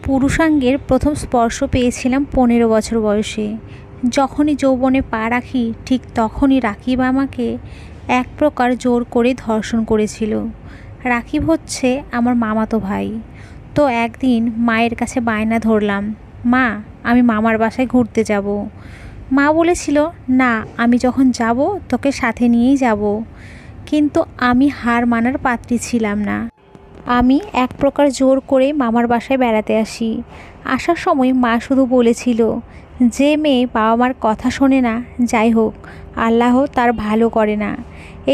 পুরুষাঙ্গের প্রথম স্পর্শ পেয়েছিলাম 15 বছর বয়সে। যখনই যৌবনে পা রাখি ঠিক তখনই রাকিব আমাকে এক প্রকার জোর করে ধর্ষণ করেছিল। রাকিব হচ্ছে আমার মামাতো ভাই। তো একদিন মায়ের কাছে বায়না ধরলাম, মা আমি মামার বাসায় ঘুরতে যাব। মা বলেছিল, না আমি যখন যাব তোকে সাথে নিয়েই যাব। কিন্তু আমি হার মানার পাত্রী ছিলাম না। আমি এক প্রকার জোর করে মামার বাসায় বেড়াতে আসি। আসার সময় মা শুধু বলেছিল, যে মেয়ে বাবা মার কথা শোনে না, যাই হোক আল্লাহ তার ভালো করে না।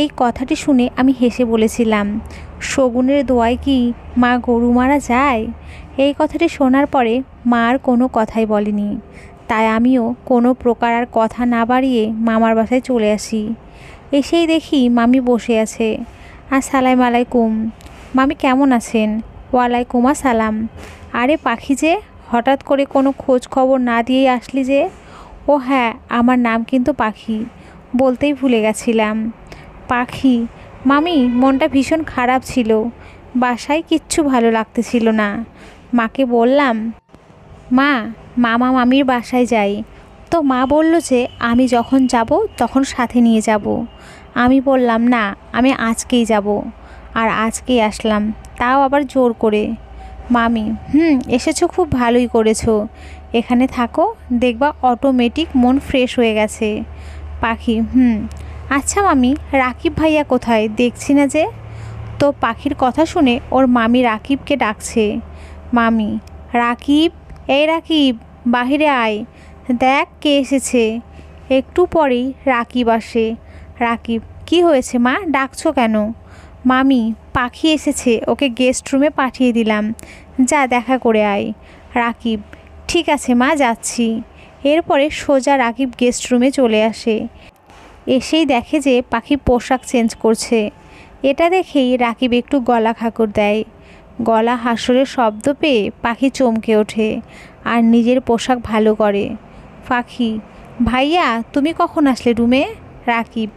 এই কথাটি শুনে আমি হেসে বলেছিলাম, শগুনের দোয়ায় কি মা গরু মারা যায়? এই কথাটি শোনার পরে মা আর কোনো কথাই বলেনি। তাই আমিও কোনো প্রকার আর কথা না বাড়িয়ে মামার বাসায় চলে আসি। এসেই দেখি মামি বসে আছে। আসসালামু আলাইকুম। মামি কেমন আছেন? ওয়ালাইকুম আসসালাম। আরে পাখি যে, হঠাৎ করে কোনো খোঁজ খবর না দিয়েই আসলি যে? ও হ্যাঁ, আমার নাম কিন্তু পাখি, বলতেই ভুলে গেছিলাম। পাখি? মামি মনটা ভীষণ খারাপ ছিল, বাসায় কিচ্ছু ভালো লাগতেছিল না। মাকে বললাম, মা মামা মামির বাসায় যাই। তো মা বলল যে আমি যখন যাব তখন সাথে নিয়ে যাব। আমি বললাম, না আমি আজকেই যাব। আর আজকেই আসলাম, তাও আবার জোর করে। মামি, এসেছো, খুব ভালোই করেছো। এখানে থাকো, দেখবা অটোমেটিক মন ফ্রেশ হয়ে গেছে। পাখি, আচ্ছা মামি, রাকিব ভাইয়া কোথায়, দেখছি না যে? তো পাখির কথা শুনে ওর মামি রাকিবকে ডাকছে। মামি, রাকিব, এই রাকিব, বাহিরে আয়, দেখ কে এসেছে। একটু পরেই রাকিব আসে। রাকিব, কি হয়েছে মা, ডাকছো কেন? মামি, পাখি এসেছে, ওকে গেস্ট রুমে পাঠিয়ে দিলাম, যা দেখা করে আয়। রাকিব, ঠিক আছে মা, যাচ্ছি। এরপরে সোজা রাকিব গেস্ট রুমে চলে আসে। এসেই দেখে যে পাখি পোশাক চেঞ্জ করছে। এটা দেখেই রাকিব একটু গলা খাকর দেয়। গলা হাসরের শব্দ পেয়ে পাখি চমকে ওঠে আর নিজের পোশাক ভালো করে। পাখি, ভাইয়া তুমি কখন আসলে রুমে? রাকিব,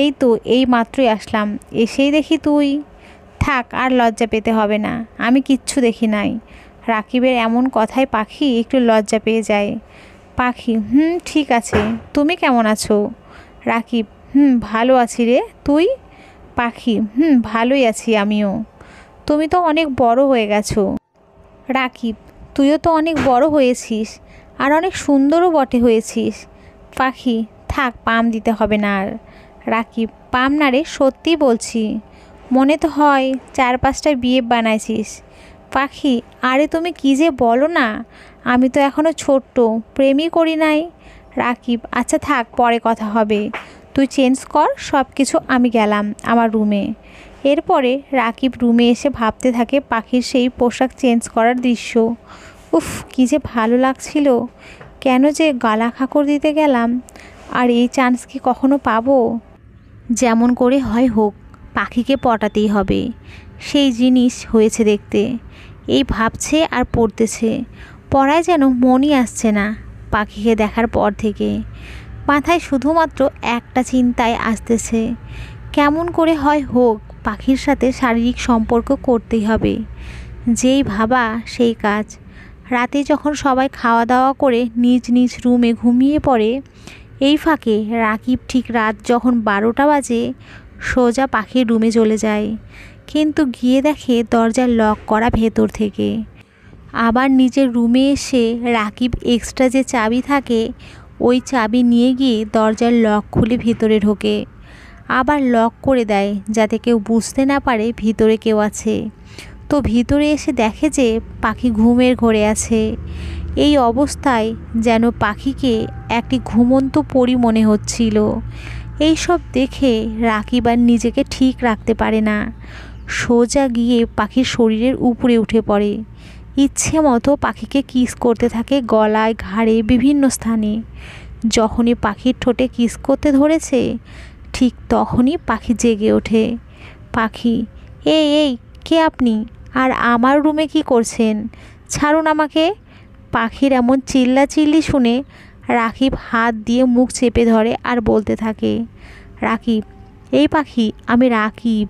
এই তো এই মাত্রই আসলাম, এসেই দেখি তুই। থাক, আর লজ্জা পেতে হবে না, আমি কিচ্ছু দেখি নাই। রাকিবের এমন কথায় পাখি একটু লজ্জা পেয়ে যায়। পাখি, ঠিক আছে, তুমি কেমন আছো? রাকিব, ভালো আছি রে, তুই? পাখি, ভালোই আছি আমিও। তুমি তো অনেক বড় হয়ে গেছো। রাকিব, তুইও তো অনেক বড় হয়েছিস, আর অনেক সুন্দরও বটে হয়েছিস। পাখি, থাক, পাম দিতে হবে না আর। রাকিব, পাম না রে, সত্যি বলছি, মনে তো হয় 4-5টা বিয়ে বানাইছিস। পাখি, আরে তুমি কী যে বলো না, আমি তো এখনও ছোট্ট, প্রেমই করি নাই। রাকিব, আচ্ছা থাক, পরে কথা হবে, তুই চেঞ্জ কর সব কিছু, আমি গেলাম আমার রুমে। এরপরে রাকিব রুমে এসে ভাবতে থাকে পাখির সেই পোশাক চেঞ্জ করার দৃশ্য। উফ, কী যে ভালো লাগছিল, কেন যে গলা খাকর দিতে গেলাম, আর এই চান্স কি কখনো পাবো? যেমন করে হয় হোক, পাখিকে পটাতেই হবে। সেই জিনিস হয়েছে দেখতে, এই ভাবছে আর পড়তেছে, পড়ায় যেন মনই আসছে না পাখিকে দেখার পর থেকে। মাথায় শুধুমাত্র একটা চিন্তায় আসতেছে, কেমন করে হয় হোক পাখির সাথে শারীরিক সম্পর্ক করতেই হবে। যেই ভাবা সেই কাজ। রাতে যখন সবাই খাওয়া দাওয়া করে নিজ নিজ রুমে ঘুমিয়ে পড়ে, এই ফাঁকে রাকিব ঠিক রাত যখন 12টা বাজে সোজা পাখির রুমে চলে যায়, কিন্তু গিয়ে দেখে দরজা লক করা ভেতর থেকে। আবার নিজের রুমে এসে রাকিব এক্সট্রা যে চাবি থাকে ওই চাবি নিয়ে গিয়ে দরজার লক খুলে ভিতরে ঢোকে, আবার লক করে দেয় যাতে কেউ বুঝতে না পারে ভিতরে কেউ আছে। তো ভিতরে এসে দেখে যে পাখি ঘুমের ঘোরে আছে। এই অবস্থায় যেন পাখিকে একটি ঘুমন্ত পরী মনে হচ্ছিল। এই সব দেখে রাকিব আর নিজেকে ঠিক রাখতে পারে না, সোজা গিয়ে পাখির শরীরের উপরে উঠে পড়ে। ইচ্ছে মতো পাখিকে কিস করতে থাকে গলায়, ঘাড়ে, বিভিন্ন স্থানে। যখনই পাখির ঠোঁটে কিস করতে ধরেছে ঠিক তখনই পাখি জেগে ওঠে। পাখি, এই এই, কে আপনি, আর আমার রুমে কি করছেন? ছাড়ুন আমাকে। পাখির এমন চিল্লাচিল্লি শুনে রাকিব হাত দিয়ে মুখ চেপে ধরে আর বলতে থাকে, রাকিব, এই পাখি, আমি রাকিব।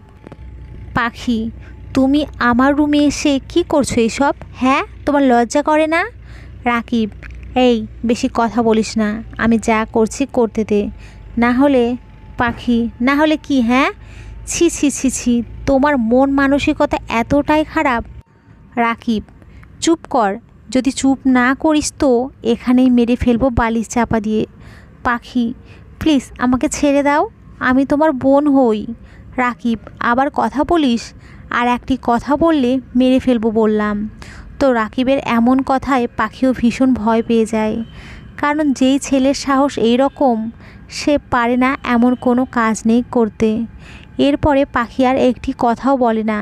পাখি, তুমি আমার রুমে এসে কি করছো এসব? হ্যাঁ, তোমার লজ্জা করে না? রাকিব, এই বেশি কথা বলিস না, আমি যা করছি করতে দে, না হলে। পাখি, না হলে কি? হ্যাঁ, ছি ছি ছি ছি, তোমার মন মানসিকতা এতটাই খারাপ। রাকিব, চুপ কর, যদি চুপ না করিস তো এখানেই মেরে ফেলবো বালিশ চাপা দিয়ে। পাখি, প্লিজ আমাকে ছেড়ে দাও, আমি তোমার বোন হই। রাকিব, আবার কথা বলিস? আর একটি কথা বললে মেরে ফেলবো বললাম তো। রাকিবের এমন কথায় পাখিও ভীষণ ভয় পেয়ে যায়, কারণ যেই ছেলের সাহস এই রকম, সে পারে না এমন কোনো কাজ নেই করতে। এরপরে পাখি আর একটি কথাও বলে না,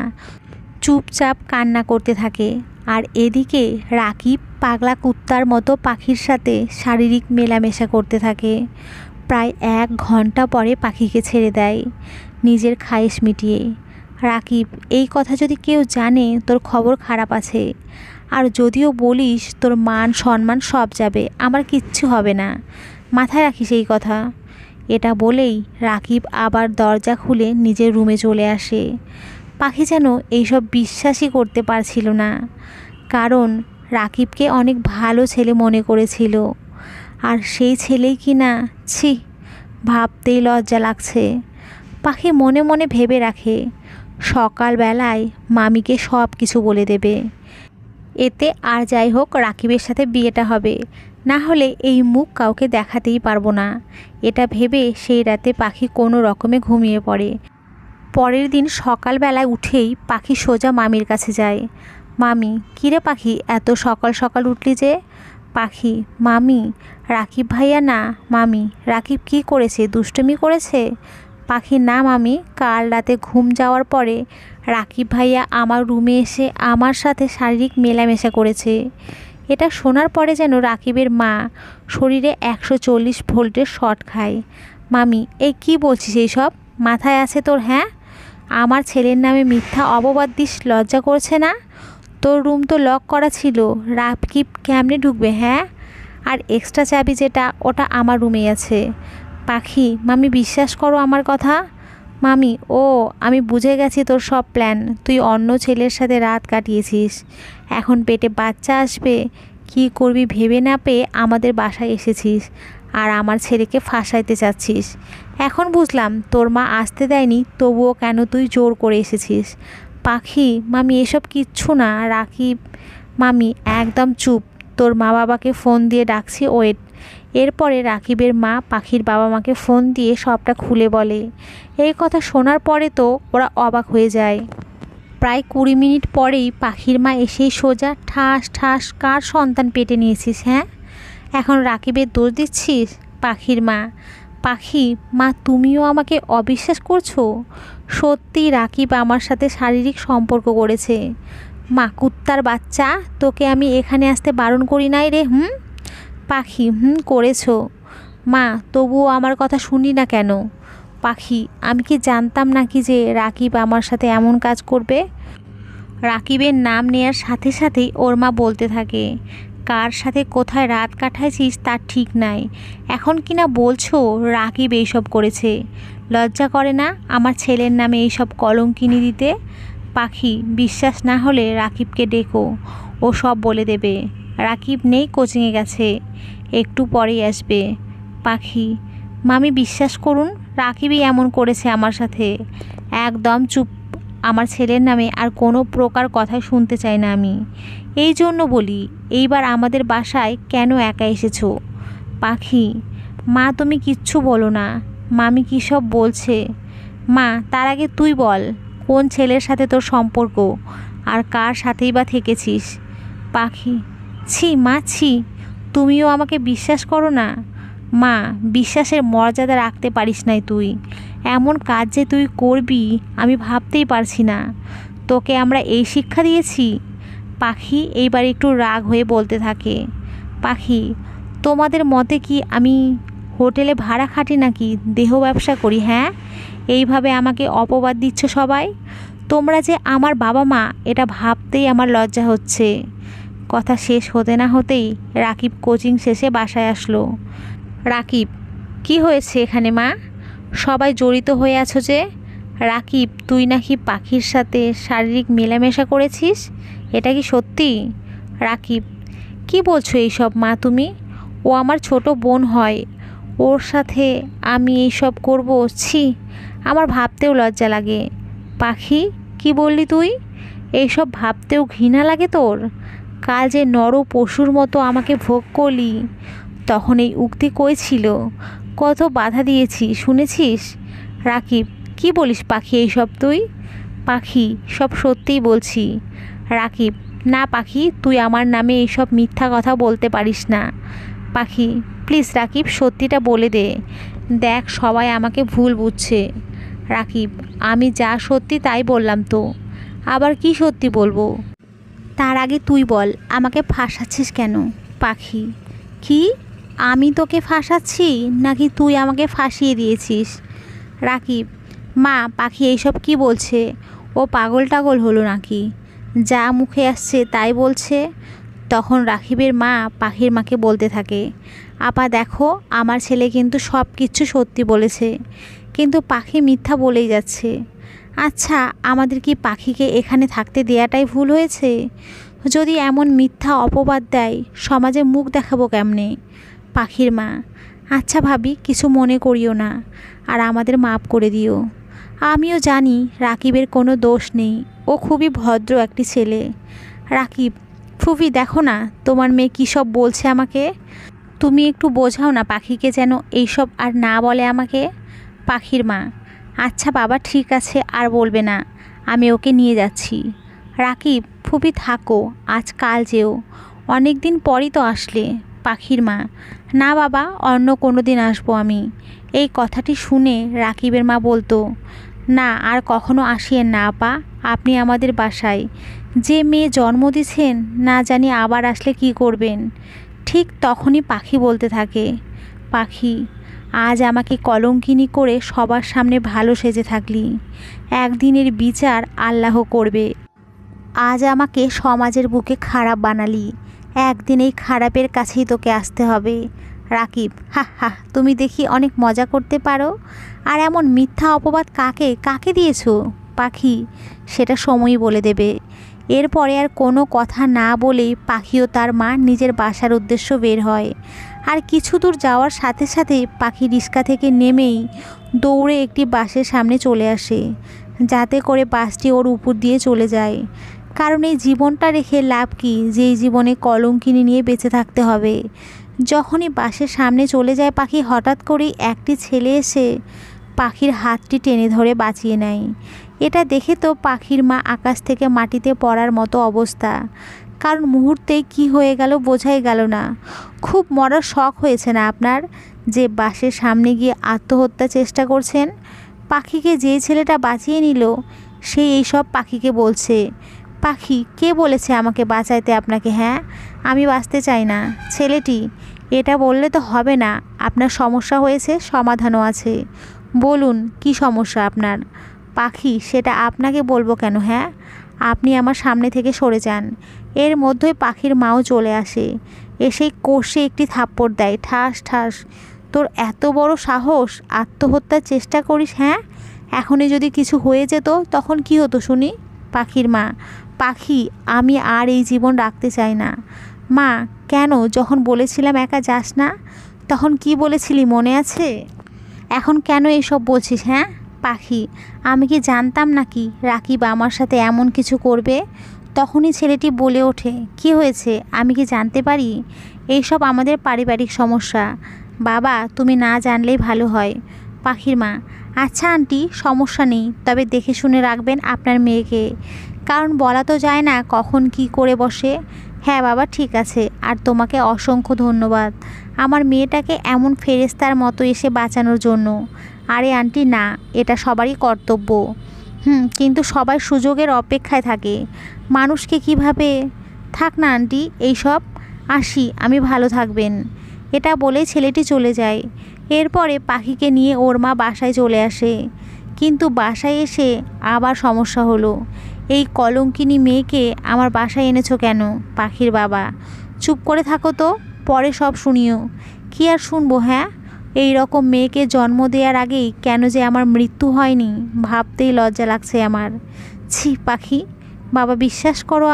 চুপচাপ কান্না করতে থাকে। আর এদিকে রাকিব পাগলা কুত্তার মতো পাখির সাথে শারীরিক মেলামেশা করতে থাকে। প্রায় 1 ঘন্টা পরে পাখিকে ছেড়ে দেয় নিজের খায়েশ মিটিয়ে। রাকিব, এই কথা যদি কেউ জানে তোর খবর খারাপ আছে, আর যদিও বলিস তোর মান সম্মান সব যাবে, আমার কিচ্ছু হবে না, মাথায় রাখিস এই কথা। এটা বলেই রাকিব আবার দরজা খুলে নিজের রুমে চলে আসে। পাখি যেন এইসব বিশ্বাসই করতে পারছিল না, কারণ রাকিবকে অনেক ভালো ছেলে মনে করেছিল, আর সেই ছেলেই কি না, ছি, ভাবতেই লজ্জা লাগছে। পাখি মনে মনে ভেবে রাখে সকালবেলায় মামিকে সব কিছু বলে দেবে, এতে আর যাই হোক রাকিবের সাথে বিয়েটা হবে, না হলে এই মুখ কাউকে দেখাতেই পারবো না। এটা ভেবে সেই রাতে পাখি কোনো রকমে ঘুমিয়ে পড়ে। পরের দিন সকালবেলায় উঠেই পাখি সোজা মামির কাছে যায়। মামি, কিরে পাখি, এত সকাল সকাল উঠলি যে? পাখি, মামি, রাকিব ভাইয়া না মামি, রাকিব কি করেছে, দুষ্টুমি করেছে? পাখি, না মামি, কাল রাতে ঘুম যাওয়ার পরে রাকিব ভাইয়া আমার রুমে এসে আমার সাথে শারীরিক মেলামেশা করেছে। এটা শোনার পরে যেন রাকিবের মা শরীরে 140 ভোল্টের শর্ট খায়। মামি, এই কি বলছিস এইসব, মাথায় আছে তোর? হ্যাঁ, আমার ছেলের নামে মিথ্যা অপবাদ দিস, লজ্জা করছে না? তোর রুম তো লক করা ছিল, রাকিব কেমনে ঢুকবে? হ্যাঁ, আর এক্সট্রা চাবি যেটা, ওটা আমার রুমেই আছে। পাখি, মামি বিশ্বাস করো আমার কথা। মামি, ও আমি বুঝে গেছি তোর সব প্ল্যান, তুই অন্য ছেলের সাথে রাত কাটিয়েছিস, এখন পেটে বাচ্চা আসবে, কি করবি ভেবে না পেয়ে আমাদের বাসায় এসেছিস, আর আমার ছেলেকে ফাঁসাইতে চাচ্ছিস। এখন বুঝলাম তোর মা আসতে দেয়নি, তবুও কেন তুই জোর করে এসেছিস। পাখি, মামি এসব কিচ্ছু না। রাকিব, মামি একদম চুপ, তোর মা বাবাকে ফোন দিয়ে ডাকছি, ওয়েট। এরপরে রাকিবের মা পাখির বাবা মাকে ফোন দিয়ে সবটা খুলে বলে। এই কথা শোনার পরে তো ওরা অবাক হয়ে যায়। প্রায় 20 মিনিট পরেই পাখির মা এসেই সোজা ঠাস ঠাস, কার সন্তান পেটে নিয়েছিস? হ্যাঁ, এখন রাকিবের দোষ দিচ্ছিস? পাখির মা, পাখি, মা তুমিও আমাকে অবিশ্বাস করছো? সত্যি রাকিব আমার সাথে শারীরিক সম্পর্ক করেছে। মা কুত্তার বাচ্চা, তোকে আমি এখানে আসতে বারণ করি নাই রে। পাখি, করেছো। মা, তবুও আমার কথা শুনি না কেন? পাখি, আমি কি জানতাম নাকি যে রাকিব আমার সাথে এমন কাজ করবে? রাকিবের নাম নেয়ার সাথে সাথেই ওর মা বলতে থাকে, কার সাথে কোথায় রাত কাটাইছিস তার ঠিক নাই, এখন কিনা বলছো রাকিব এইসব করেছে। লজ্জা করে না আমার ছেলের নামে এইসব কলঙ্কিনী দিতে? পাখি, বিশ্বাস না হলে রাকিবকে ডেকো, ও সব বলে দেবে। রাকিব নেই, কোচিংয়ে গেছে, একটু পরেই আসবে। পাখি, মামি বিশ্বাস করুন, রাকিবই এমন করেছে আমার সাথে। একদম চুপ, আমার ছেলের নামে আর কোনো প্রকার কথাই শুনতে চাই না আমি। এই জন্য বলি, এইবার আমাদের বাসায় কেন একা এসেছো? পাখি, মা তুমি কিচ্ছু বলো না, মামি কী সব বলছে। মা, তার আগে তুই বল, কোন ছেলের সাথে তোর সম্পর্ক, আর কার সাথেই বা থেকেছিস? পাখি, ছি মা ছি, তুমিও আমাকে বিশ্বাস করো না? মা, বিশ্বাসের মর্যাদা রাখতে পারিস নাই তুই, এমন কাজ যে তুই করবি আমি ভাবতেই পারছি না। তোকে আমরা এই শিক্ষা দিয়েছি? পাখি এইবার একটু রাগ হয়ে বলতে থাকে। পাখি, তোমাদের মতে কি আমি হোটেলে ভাড়া খাটি নাকি দেহ ব্যবসা করি? হ্যাঁ, এইভাবে আমাকে অপবাদ দিচ্ছ সবাই। তোমরা যে আমার বাবা মা এটা ভাবতেই আমার লজ্জা হচ্ছে। কথা শেষ হতে না হতেই রাকিব কোচিং শেষে বাসায় আসলো। রাকিব, কি হয়েছে এখানে মা? সবাই জড়িত হয়ে আছো যে? রাকিব, তুই নাকি পাখির সাথে শারীরিক মেলামেশা করেছিস, এটা কি সত্যি? রাকিব, কি বলছো এইসব মা তুমি? ও আমার ছোট বোন হয়, ওর সাথে আমি এইসব করব? ছি, আমার ভাবতেও লজ্জা লাগে। পাখি, কি বললি তুই? এইসব ভাবতেও ঘৃণা লাগে তোর? কাল যে নর পশুর মতো আমাকে ভোগ করলি, তখন এই উক্তি কই ছিল? কত বাধা দিয়েছি শুনেছিস? রাকিব, কি বলিস পাখি এইসব তুই? পাখি, সব সত্যিই বলছি। রাকিব, না পাখি, তুই আমার নামে এইসব মিথ্যা কথা বলতে পারিস না। পাখি, প্লিজ রাকিব, সত্যিটা বলে দে। দেখ, সবাই আমাকে ভুল বুঝছে। রাকিব, আমি যা সত্যি তাই বললাম তো, আবার কি সত্যি বলবো? তার আগে তুই বল, আমাকে ফাঁসাচ্ছিস কেন? পাখি, কি? আমি তোকে ফাঁসাচ্ছি নাকি তুই আমাকে ফাঁসিয়ে দিয়েছিস? রাকিব, মা, পাখি এইসব কি বলছে? ও পাগল টাগল হলো নাকি? যা মুখে আসছে তাই বলছে। তখন রাকিবের মা পাখির মাকে বলতে থাকে, আপা দেখো, আমার ছেলে কিন্তু সব কিছু সত্যি বলেছে, কিন্তু পাখি মিথ্যা বলেই যাচ্ছে। আচ্ছা, আমাদের কি পাখিকে এখানে থাকতে দেয়াটাই ভুল হয়েছে? যদি এমন মিথ্যা অপবাদ দেয়, সমাজে মুখ দেখাবো কেমনে? পাখির মা, আচ্ছা ভাবি, কিছু মনে করিও না, আর আমাদের মাপ করে দিও। আমিও জানি রাকিবের কোনো দোষ নেই, ও খুবই ভদ্র একটি ছেলে। রাকিব, ফুফি দেখো না তোমার মেয়ে কী সব বলছে আমাকে, তুমি একটু বোঝাও না পাখিকে যেন এইসব আর না বলে আমাকে। পাখির মা, আচ্ছা বাবা, ঠিক আছে, আর বলবে না, আমি ওকে নিয়ে যাচ্ছি। রাকিব, ফুফি থাকো, আজ কাল যেও, অনেক দিন পরই তো আসলে। পাখির মা, না বাবা, অন্য কোনো দিন আসবো আমি। এই কথাটি শুনে রাকিবের মা বলতো, না আর কখনো আসিয়েন না আপা, আপনি আমাদের বাসায়। যে মেয়ে জন্ম দিয়েছেন, না জানি আবার আসলে কি করবেন। ঠিক তখনই পাখি বলতে থাকে, পাখি, আজ আমাকে কলঙ্কিনী করে সবার সামনে ভালো সেজে থাকলি, একদিনের বিচার আল্লাহ করবে। আজ আমাকে সমাজের বুকে খারাপ বানালি, একদিন এই খারাপের কাছেই তোকে আসতে হবে। রাকিব, হা হা, তুমি দেখি অনেক মজা করতে পারো। আর এমন মিথ্যা অপবাদ কাকে কাকে দিয়েছো? পাখি, সেটা সময়ই বলে দেবে। এরপরে আর কোনো কথা না বলেই পাখি ও তার মা নিজের বাসার উদ্দেশ্য বের হয়। আর কিছু দূর যাওয়ার সাথে সাথে পাখি রিক্সা থেকে নেমেই দৌড়ে একটি বাসের সামনে চলে আসে, যাতে করে বাসটি ওর উপর দিয়ে চলে যায়। কারণ এই জীবনটা রেখে লাভ কি, যে এই জীবনে কলঙ্কিনী নিয়ে বেঁচে থাকতে হবে। যখনই বাসের সামনে চলে যায় পাখি, হঠাৎ করেই একটি ছেলে এসে পাখির হাতটি টেনে ধরে বাঁচিয়ে নেয়। এটা দেখে তো পাখির মা আকাশ থেকে মাটিতে পড়ার মতো অবস্থা, কারণ মুহূর্তেই কি হয়ে গেল বোঝাই গেল না। খুব মরার শখ হয়েছে না আপনার, যে বাসের সামনে গিয়ে আত্মহত্যা চেষ্টা করছেন? পাখিকে যেই ছেলেটা বাঁচিয়ে নিল, সে এইসব পাখিকে বলছে, পাখি, কে বলেছে আমাকে বাঁচাইতে আপনাকে? হ্যাঁ, আমি বাঁচতে চাই না। ছেলেটি, এটা বললে তো হবে না, আপনার সমস্যা হয়েছে, সমাধানও আছে। বলুন কি সমস্যা আপনার? পাখি, সেটা আপনাকে বলবো কেন? হ্যাঁ, আপনি আমার সামনে থেকে সরে যান। এর মধ্যেই পাখির মাও চলে আসে, এসেই কষে একটি থাপ্পড় দেয়, ঠাস ঠাস। তোর এত বড় সাহস, আত্মহত্যার চেষ্টা করিস? হ্যাঁ, এখনই যদি কিছু হয়ে যেত তখন কি হতো শুনি? পাখির মা, পাখি, আমি আর এই জীবন রাখতে চাই না। মা, কেন? যখন বলেছিলাম একা যাস না, তখন কি বলেছিলি মনে আছে? এখন কেন এইসব বলছিস? হ্যাঁ পাখি, আমি কি জানতাম নাকি রাকিব আমার সাথে এমন কিছু করবে? তখনই ছেলেটি বলে ওঠে, কি হয়েছে, আমি কি জানতে পারি? এইসব আমাদের পারিবারিক সমস্যা। বাবা, তুমি না জানলেই ভালো হয়। পাখির মা, আচ্ছা আন্টি, সমস্যা নেই, তবে দেখে শুনে রাখবেন আপনার মেয়েকে, কারণ বলা তো যায় না কখন কি করে বসে। হ্যাঁ বাবা, ঠিক আছে। আর তোমাকে অসংখ্য ধন্যবাদ আমার মেয়েটাকে এমন ফেরেস্তার মতো এসে বাঁচানোর জন্য। আরে আন্টি না, এটা সবারই কর্তব্য। কিন্তু সবাই সুযোগের অপেক্ষায় থাকে, মানুষকে কিভাবে। থাক না আন্টি এইসব, আসি আমি, ভালো থাকবেন। এটা বলেই ছেলেটি চলে যায়। এরপরে পাখিকে নিয়ে ওর মা বাসায় চলে আসে, কিন্তু বাসায় এসে আবার সমস্যা হলো। এই কলঙ্কিনী মেয়েকে আমার বাসায় এনেছো কেন? পাখির বাবা, চুপ করে থাকো তো, পরে সব শুনিও। কি আর শুনবো? হ্যাঁ, এই রকম মেয়েকে জন্ম দেওয়ার আগেই কেন যে আমার মৃত্যু হয়নি ভাবতেই লজ্জা লাগছে আমার। ছি পাখি, বাবা বিশ্বাস করো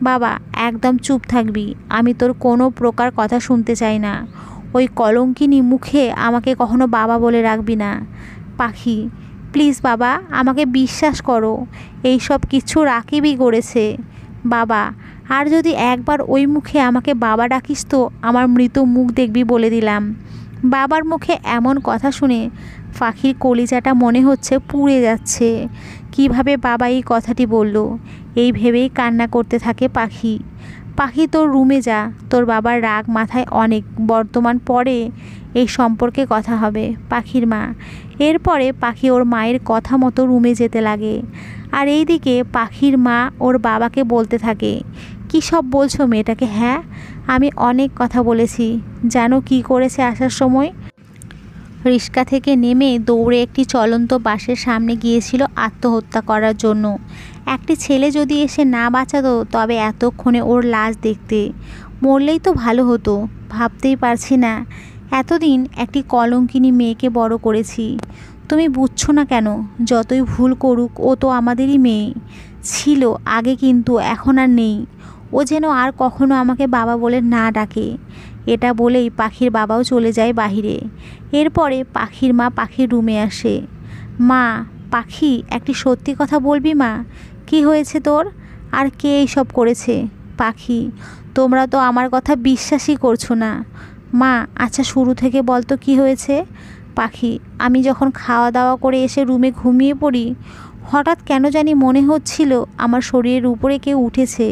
বাবা একদম চুপ থাকবি, আমি তোর কোনো প্রকার কথা শুনতে চাই না। ওই কলঙ্কিনী মুখে আমাকে কখনো বাবা বলে রাখবি না। পাখি প্লিজ বাবা, আমাকে বিশ্বাস করো, এই সব কিছু রাকিবই করেছে। বাবা আর যদি একবার ওই মুখে আমাকে বাবা ডাকিস তো আমার মৃত মুখ দেখবি বলে দিলাম। বাবার মুখে এমন কথা শুনে পাখির কলিজাটা মনে হচ্ছে পুড়ে যাচ্ছে। কিভাবে বাবা এই কথাটি বলল, এই ভেবেই কান্না করতে থাকে পাখি। পাখি তোর রুমে যা, তোর বাবার রাগ মাথায় অনেক, বর্তমান পরে এই সম্পর্কে কথা হবে। পাখির মা। এরপরে পাখি ওর মায়ের কথা মতো রুমে যেতে লাগে। আর এইদিকে পাখির মা ওর বাবাকে বলতে থাকে, কী সব বলছো মেয়েটাকে? হ্যাঁ আমি অনেক কথা বলেছি। জানো কি করেছে আসার সময়? রিক্সা থেকে নেমে দৌড়ে একটি চলন্ত বাসের সামনে গিয়েছিল আত্মহত্যা করার জন্য। একটি ছেলে যদি এসে না বাঁচাতো তবে এতক্ষণে ওর লাশ দেখতে। মরলেই তো ভালো হতো। ভাবতেই পারছি না এতদিন একটি কলঙ্কিনী মেয়েকে বড় করেছি। তুমি বুঝছো না কেন? যতই ভুল করুক ও তো আমাদেরই মেয়ে ছিল আগে, কিন্তু এখন আর নেই। ও যেন আর কখনো আমাকে বাবা বলে না ডাকে। এটা বলেই পাখির বাবাও চলে যায় বাহিরে। এরপরে পাখির মা পাখির রুমে আসে। মা পাখি, একটি সত্যি কথা বলবি মা? কি হয়েছে তোর? আর কে এইসব করেছে? পাখি তোমরা তো আমার কথা বিশ্বাসই করছো না। মা আচ্ছা শুরু থেকে বল তো কী হয়েছে? পাখি আমি যখন খাওয়া দাওয়া করে এসে রুমে ঘুমিয়ে পড়ি, হঠাৎ কেন জানি মনে হচ্ছিল আমার শরীরের উপরে কেউ উঠেছে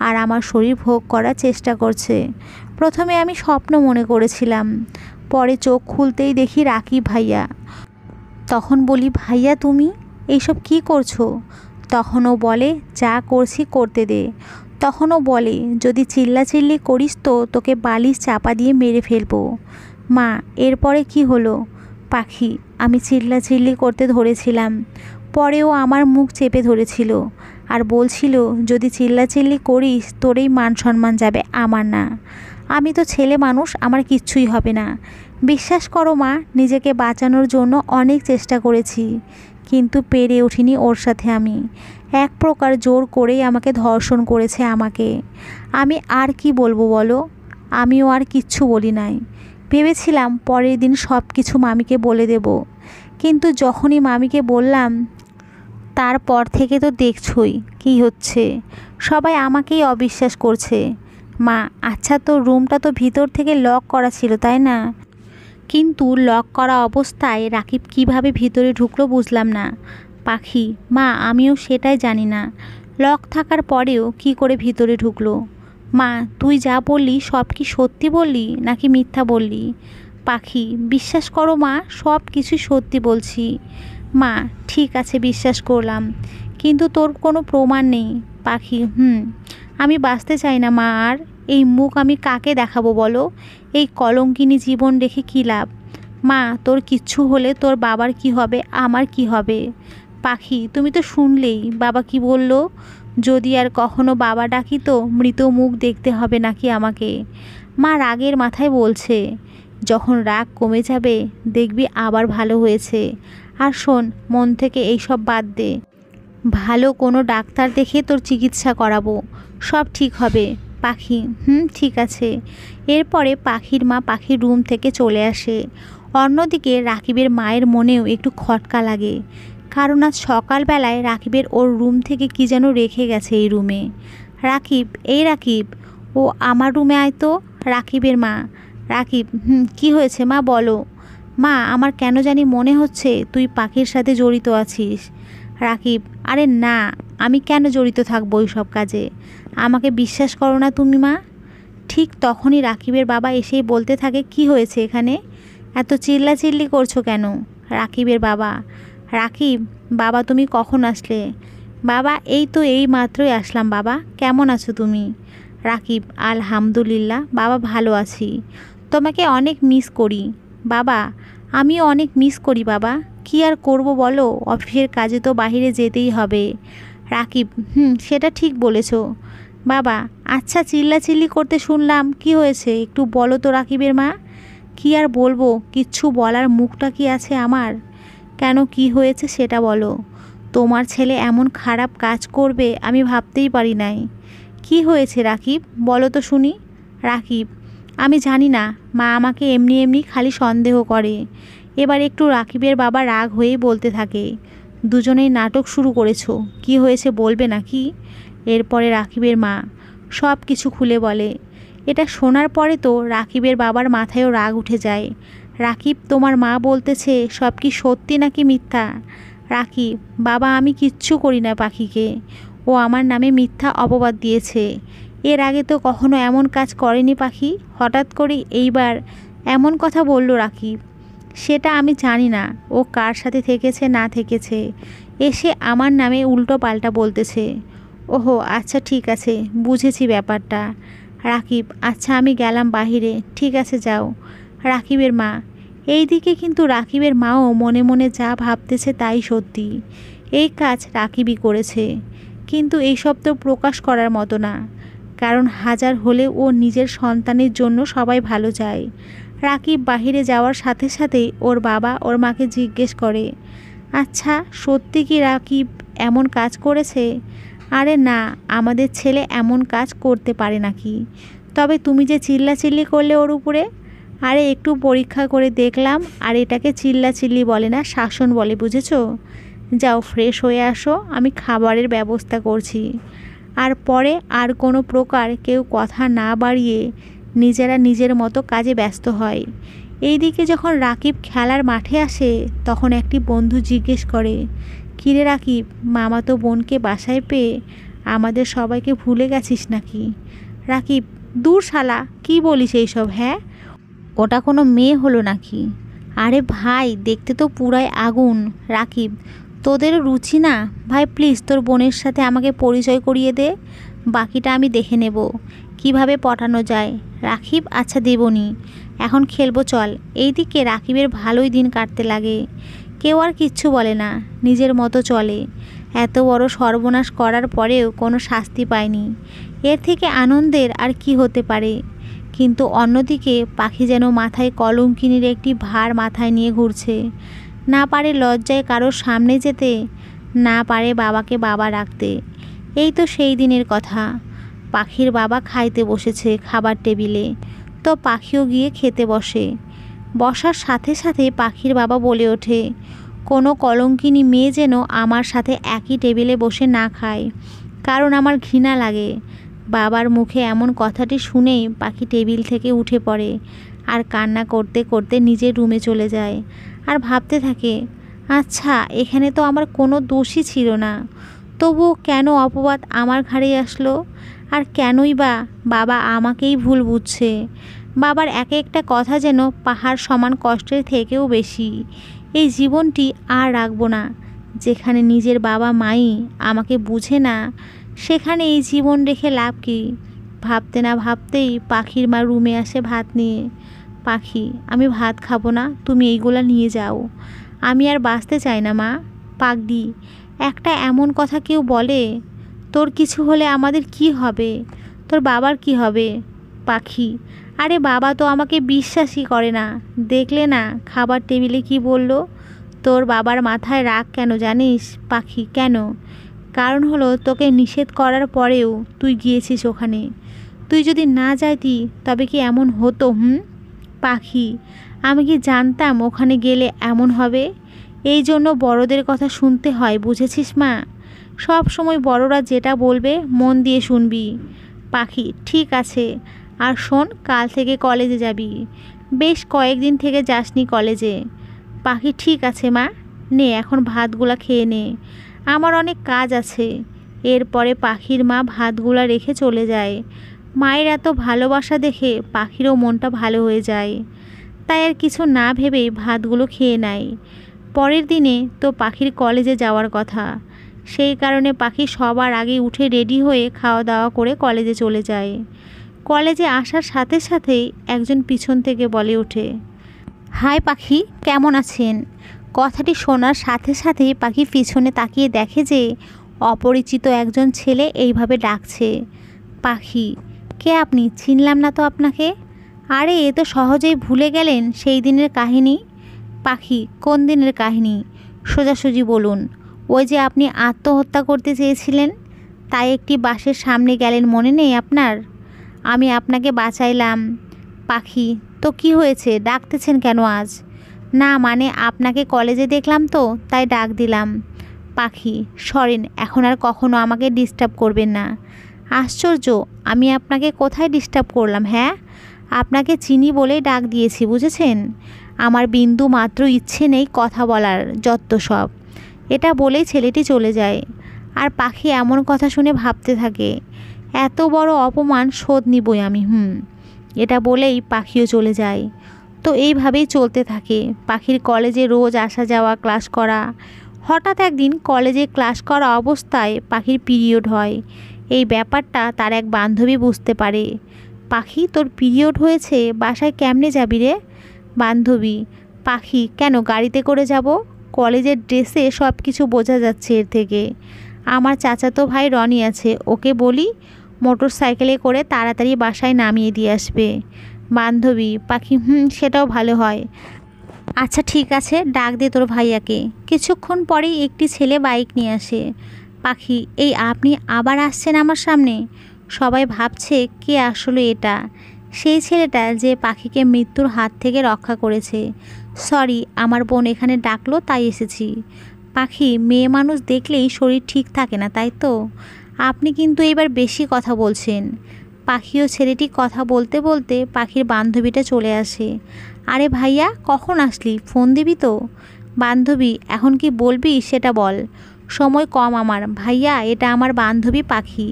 আর আমার শরীর ভোগ করার চেষ্টা করছে। প্রথমে আমি স্বপ্ন মনে করেছিলাম, পরে চোখ খুলতেই দেখি রাকিব ভাইয়া। তখন বলি, ভাইয়া তুমি এইসব কি করছো? তখনও বলে, যা করছি করতে দে। তখনও বলে, যদি চিল্লাচিল্লি করিস তো তোকে বালিশ চাপা দিয়ে মেরে ফেলবো। মা এরপরে কি হলো? পাখি আমি চিল্লাচিল্লি করতে ধরেছিলাম, পরেও আমার মুখ চেপে ধরেছিল আর বলছিল, যদি চিল্লাচিল্লি করিস তোরই মান সম্মান যাবে, আমার না। আমি তো ছেলে মানুষ, আমার কিচ্ছুই হবে না। বিশ্বাস করো মা, নিজেকে বাঁচানোর জন্য অনেক চেষ্টা করেছি, কিন্তু পেরে উঠিনি ওর সাথে। আমি এক প্রকার জোর করেই আমাকে ধর্ষণ করেছে আমাকে। আমি আর কি বলবো বলো? আমিও আর কিচ্ছু বলি নাই। ভেবেছিলাম পরের দিন সব কিছু মামিকে বলে দেব, কিন্তু যখনই মামিকে বললাম তারপর থেকে তো দেখছই কী হচ্ছে। সবাই আমাকেই অবিশ্বাস করছে। মা আচ্ছা তোর রুমটা তো ভিতর থেকে লক করা ছিল তাই না? কিন্তু লক করা অবস্থায় রাকিব কিভাবে ভিতরে ঢুকলো বুঝলাম না। পাখি মা আমিও সেটাই জানি না, লক থাকার পরেও কি করে ভিতরে ঢুকলো। মা তুই যা বললি সব কি সত্যি বললি নাকি মিথ্যা বললি? পাখি বিশ্বাস করো মা, সব কিছু সত্যি বলছি। মা ঠিক আছে বিশ্বাস করলাম, কিন্তু তোর কোনো প্রমাণ নেই। পাখি আমি বাঁচতে চাই না মা আর। এই মুখ আমি কাকে দেখাবো বলো? এই কলঙ্কিনী জীবন রেখে কী লাভ? মা তোর কিচ্ছু হলে তোর বাবার কি হবে, আমার কি হবে? পাখি তুমি তো শুনলেই বাবা কি বলল, যদি আর কখনো বাবা ডাকি তো মৃত মুখ দেখতে হবে নাকি আমাকে। মা রাগের মাথায় বলছে, যখন রাগ কমে যাবে দেখবি আবার ভালো হয়েছে। আর শোন, মন থেকে এইসব বাদ দে, ভালো কোনো ডাক্তার দেখে তোর চিকিৎসা করাবো, সব ঠিক হবে। পাখি ঠিক আছে। এরপরে পাখির মা পাখির রুম থেকে চলে আসে। অন্যদিকে রাকিবের মায়ের মনেও একটু খটকা লাগে, কারণ আজ সকালবেলায় রাকিবের ওর রুম থেকে কি যেন রেখে গেছে এই রুমে। রাকিব এই রাকিব, ও আমার রুমে আয় তো। রাকিবের মা। রাকিব কি হয়েছে মা বলো। মা আমার কেন জানি মনে হচ্ছে তুই পাখির সাথে জড়িত আছিস। রাকিব আরে না, আমি কেন জড়িত থাকবো ওই সব কাজে? আমাকে বিশ্বাস করো না তুমি মা? ঠিক তখনই রাকিবের বাবা এসেই বলতে থাকে, কি হয়েছে এখানে, এত চিল্লাচিল্লি করছো কেন? রাকিবের বাবা। রাকিব বাবা তুমি কখন আসলে? বাবা এই তো এই মাত্রই আসলাম বাবা, কেমন আছো তুমি? রাকিব আলহামদুলিল্লাহ বাবা ভালো আছি, তোমাকে অনেক মিস করি বাবা। আমিও অনেক মিস করি বাবা, কি আর করব বলো, অফিসের কাজে তো বাইরে যেতেই হবে। রাকিব সেটা ঠিক বলেছ বাবা। আচ্ছা চিল্লাচিল্লি করতে শুনলাম, কি হয়েছে একটু বলো তো রাকিবের মা। কি আর বলবো, কিচ্ছু বলার মুখটা কি আছে আমার? কেন, কি হয়েছে সেটা বলো। তোমার ছেলে এমন খারাপ কাজ করবে আমি ভাবতেই পারি নাই। কি হয়েছে রাকিব, বলো তো শুনি। রাকিব: আমি জানি না, মা আমাকে এমনি এমনি খালি সন্দেহ করে। এবার একটু রাকিবের বাবা রাগ হয়েই বলতে থাকে, দুজনেই নাটক শুরু করেছো, কি হয়েছে বলবে নাকি? এরপরে রাকিবের মা সব কিছু খুলে বলে। এটা শোনার পরে তো রাকিবের বাবার মাথায়ও রাগ উঠে যায়। রাকিব: তোমার মা বলতেছে সব কি সত্যি নাকি মিথ্যা? রাকিব: বাবা, আমি কিচ্ছু করি না পাখিকে, ও আমার নামে মিথ্যা অপবাদ দিয়েছে। এর আগে তো কখনো এমন কাজ করেনি পাখি, হঠাৎ করে এইবার এমন কথা বলল রাকিব। সেটা আমি জানি না ও কার সাথে থেকেছে না থেকেছে, এসে আমার নামে উল্টো পাল্টা বলতেছে। ওহো, আচ্ছা ঠিক আছে, বুঝেছি ব্যাপারটা। রাকিব: আচ্ছা আমি গেলাম বাহিরে, ঠিক আছে যাও। রাকিবের মা: এইদিকে কিন্তু রাকিবের মাও মনে মনে যা ভাবতেছে তাই সত্যি। এই কাজ রাকিবই করেছে, কিন্তু এইসব তো প্রকাশ করার মতো না, কারণ হাজার হলে ও নিজের সন্তানের জন্য সবাই ভালো চায়। রাকিব বাহিরে যাওয়ার সাথে সাথেই ওর বাবা ওর মাকে জিজ্ঞেস করে, আচ্ছা সত্যি কি রাকিব এমন কাজ করেছে? আরে না, আমাদের ছেলে এমন কাজ করতে পারে নাকি? তবে তুমি যে চিল্লাচিল্লি করলে ওর উপরে, আরে একটু পরীক্ষা করে দেখলাম, আর এটাকে চিল্লাচিল্লি বলে না, শাসন বলে, বুঝেছো? যাও ফ্রেশ হয়ে আসো, আমি খাবারের ব্যবস্থা করছি। আর পরে আর কোনো প্রকার কেউ কথা না বাড়িয়ে নিজেরা নিজের মতো কাজে ব্যস্ত হয়। এইদিকে যখন রাকিব খেলার মাঠে আসে তখন একটি বন্ধু জিজ্ঞেস করে, কিরে রাকিব, মামাতো বোনকে বাসায় পেয়ে আমাদের সবাইকে ভুলে গেছিস নাকি? রাকিব: দূর শালা, কি বলিস এইসব? হ্যাঁ, ওটা কোনো মেয়ে হলো নাকি? আরে ভাই, দেখতে তো পুরাই আগুন। রাকিব: তোদেরও রুচি না ভাই, প্লিজ তোর বোনের সাথে আমাকে পরিচয় করিয়ে দে, বাকিটা আমি দেখে নেব কিভাবে পটানো যায়। রাকিব: আচ্ছা দেবনি, এখন খেলবো চল। এইদিকে রাকিবের ভালোই দিন কাটতে লাগে, কেউ আর কিচ্ছু বলে না, নিজের মতো চলে। এত বড় সর্বনাশ করার পরেও কোনো শাস্তি পায়নি, এর থেকে আনন্দের আর কি হতে পারে? কিন্তু অন্যদিকে পাখি যেন মাথায় কলঙ্কিনীর একটি ভার মাথায় নিয়ে ঘুরছে। না পারে লজ্জায় কারোর সামনে যেতে, না পারে বাবাকে বাবা রাখতে। এই তো সেই দিনের কথা, পাখির বাবা খাইতে বসেছে খাবার টেবিলে, তো পাখিও গিয়ে খেতে বসে। বসার সাথে সাথে পাখির বাবা বলে ওঠে, কোনো কলঙ্কিনী মেয়ে যেন আমার সাথে একই টেবিলে বসে না খায়, কারণ আমার ঘৃণা লাগে। বাবার মুখে এমন কথাটি শুনেই পাখি টেবিল থেকে উঠে পড়ে আর কান্না করতে করতে নিজের রুমে চলে যায়। আর ভাবতে থাকে, আচ্ছা এখানে তো আমার কোনো দোষই ছিল না, তবুও কেন অপবাদ আমার ঘাড়ে আসলো? আর কেনই বা বাবা আমাকেই ভুল বুঝছে? বাবার এক একটা কথা যেন পাহাড় সমান কষ্টের থেকেও বেশি। এই জীবনটি আর রাখবো না, যেখানে নিজের বাবা মাই আমাকে বুঝে না, সেখানে এই জীবন রেখে লাভ কী? ভাবতে না ভাবতেই পাখির মা রুমে আসে ভাত নিয়ে। পাখি: আমি ভাত খাবো না, তুমি এইগুলা নিয়ে যাও, আমি আর বাঁচতে চাই না মা। পাগলি: একটা এমন কথা কেউ বলে? তোর কিছু হলে আমাদের কি হবে? তোর বাবার কি হবে? পাখি: আরে বাবা তো আমাকে বিশ্বাসই করে না, দেখলে না খাবার টেবিলে কি বলল? তোর বাবার মাথায় রাগ কেন জানিস পাখি? কেন? কারণ হলো তোকে নিষেধ করার পরেও তুই গিয়েছিস ওখানে। তুই যদি না যাইতি তবে কি এমন হতো? পাখি: আমি কি জানতাম ওখানে গেলে এমন হবে? এই জন্য বড়দের কথা শুনতে হয়, বুঝেছিস মা? সব সময় বড়রা যেটা বলবে মন দিয়ে শুনবি। পাখি: ঠিক আছে, আর শোন, কাল থেকে কলেজে যাবি, বেশ কয়েকদিন থেকে যাসনি কলেজে। পাখি: ঠিক আছে মা, নে এখন ভাতগুলা খেয়ে নে, আমার অনেক কাজ আছে। এরপরে পাখির মা ভাতগুলা রেখে চলে যায়। মায়ের এত ভালোবাসা দেখে পাখিরও মনটা ভালো হয়ে যায়, তাই আর কিছু না ভেবেই ভাতগুলো খেয়ে নেয়। পরের দিনে তো পাখির কলেজে যাওয়ার কথা, সেই কারণে পাখি সবার আগে উঠে রেডি হয়ে খাওয়া দাওয়া করে কলেজে চলে যায়। কলেজে আসার সাথে সাথেই একজন পিছন থেকে বলে ওঠে, হাই পাখি, কেমন আছেন? কথাটি শোনার সাথে সাথেই পাখি পিছনে তাকিয়ে দেখে যে অপরিচিত একজন ছেলে এইভাবে ডাকছে। পাখি: কে আপনি? চিনলাম না তো আপনাকে। আরে এ তো সহজেই ভুলে গেলেন সেই দিনের কাহিনী। পাখি, কোন দিনের কাহিনী? সোজাসুজি বলুন। ওই যে আপনি আত্মহত্যা করতে চেয়েছিলেন, তাই একটি বাসের সামনে গেলেন, মনে নেই আপনার? আমি আপনাকে বাঁচাইলাম। পাখি, তো কি হয়েছে, ডাকতেছেন কেন আজ? না মানে আপনাকে কলেজে দেখলাম তো তাই ডাক দিলাম। পাখি, সরেন, এখন আর কখনো আমাকে ডিস্টার্ব করবেন না। আশ্চর্য, আমি আপনাকে কোথায় ডিস্টার্ব করলাম? হ্যাঁ, আপনাকে চিনি বলেই ডাক দিয়েছি, বুঝেছেন? আমার বিন্দু মাত্র ইচ্ছে নেই কথা বলার, যত সব। এটা বলেই ছেলেটি চলে যায়। আর পাখি এমন কথা শুনে ভাবতে থাকে, এত বড় অপমান শোধ নিবই আমি। এটা বলেই পাখিও চলে যায়। তো এইভাবেই চলতে থাকে পাখির কলেজে রোজ আসা যাওয়া, ক্লাস করা। হঠাৎ একদিন কলেজে ক্লাস করা অবস্থায় পাখির পিরিয়ড হয়। এই ব্যাপারটা তার এক বান্ধবী বুঝতে পারে। পাখি, তোর পিরিয়ড হয়েছে, বাসায় কেমনে যাবি রে? বান্ধবী, পাখি, কেন গাড়িতে করে যাব? কলেজের ড্রেসে সব কিছু বোঝা যাচ্ছে এর থেকে। আমার চাচাতো ভাই রনি আছে, ওকে বলি মোটর সাইকেলে করে তাড়াতাড়ি বাসায় নামিয়ে দিয়ে আসবে। বান্ধবী, পাখি, সেটাও ভালো হয়। আচ্ছা ঠিক আছে, ডাক দে তোর ভাইয়াকে। কিছুক্ষণ পরেই একটি ছেলে বাইক নিয়ে আসে। পাখি, এই আপনি আবার আসছেন আমার সামনে? সবাই ভাবছে কে আসলে এটা? সেই ছেলেটা যে পাখিকে মৃত্যুর হাত থেকে রক্ষা করেছে। সরি, আমার বোন এখানে ডাকলো তাই এসেছি। পাখি, মেয়ে মানুষ দেখলেই শরীর ঠিক থাকে না, তাই তো? আপনি কিন্তু এবার বেশি কথা বলছেন। পাখি ও ছেলেটি কথা বলতে বলতে পাখির বান্ধবীটা চলে আসে। আরে ভাইয়া, কখন আসলি? ফোন দিবি তো? বান্ধবী, এখন কি বলবি সেটা বল, সময় কম আমার। ভাইয়া, এটা আমার বান্ধবী পাখি।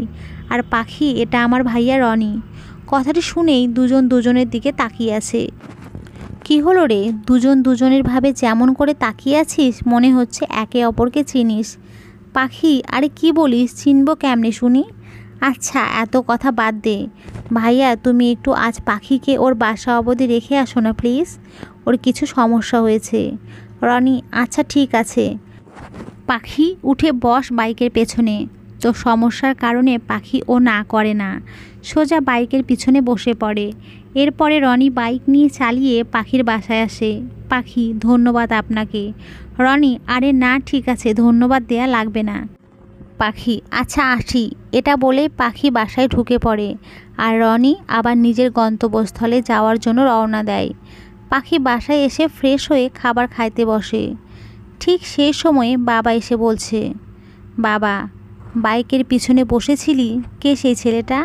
আর পাখি, এটা আমার ভাইয়া রনি। কথাটি শুনেই দুজন দুজনের দিকে তাকিয়ে আছে। কি হলো রে, দুজন দুজনের ভাবে যেমন করে তাকিয়ে আছিস, মনে হচ্ছে একে অপরকে চিনিস। পাখি, আরে কি বলিস, চিনব কেমনে শুনি? আচ্ছা এত কথা বাদ দে। ভাইয়া, তুমি একটু আজ পাখিকে ওর বাসা অবধি রেখে আসো না প্লিজ, ওর কিছু সমস্যা হয়েছে। রনি, আচ্ছা ঠিক আছে। পাখি, উঠে বস বাইকের পেছনে। তো সমস্যার কারণে পাখি ও না করে না, সোজা বাইকের পিছনে বসে পড়ে। এরপরে রনি বাইক নিয়ে চালিয়ে পাখির বাসায় আসে। পাখি, ধন্যবাদ আপনাকে। রনি, আরে না ঠিক আছে, ধন্যবাদ দেয়া লাগবে না। পাখি, আচ্ছা আসি। এটা বলে পাখি বাসায় ঢুকে পড়ে। আর রনি আবার নিজের গন্তব্যস্থলে যাওয়ার জন্য রওনা দেয়। পাখি বাসায় এসে ফ্রেশ হয়ে খাবার খাইতে বসে। ঠিক সেই সময়ে বাবা এসে বলছে, বাবা, বাইকের পিছনে বসেছিলি, কে সেই ছেলেটা?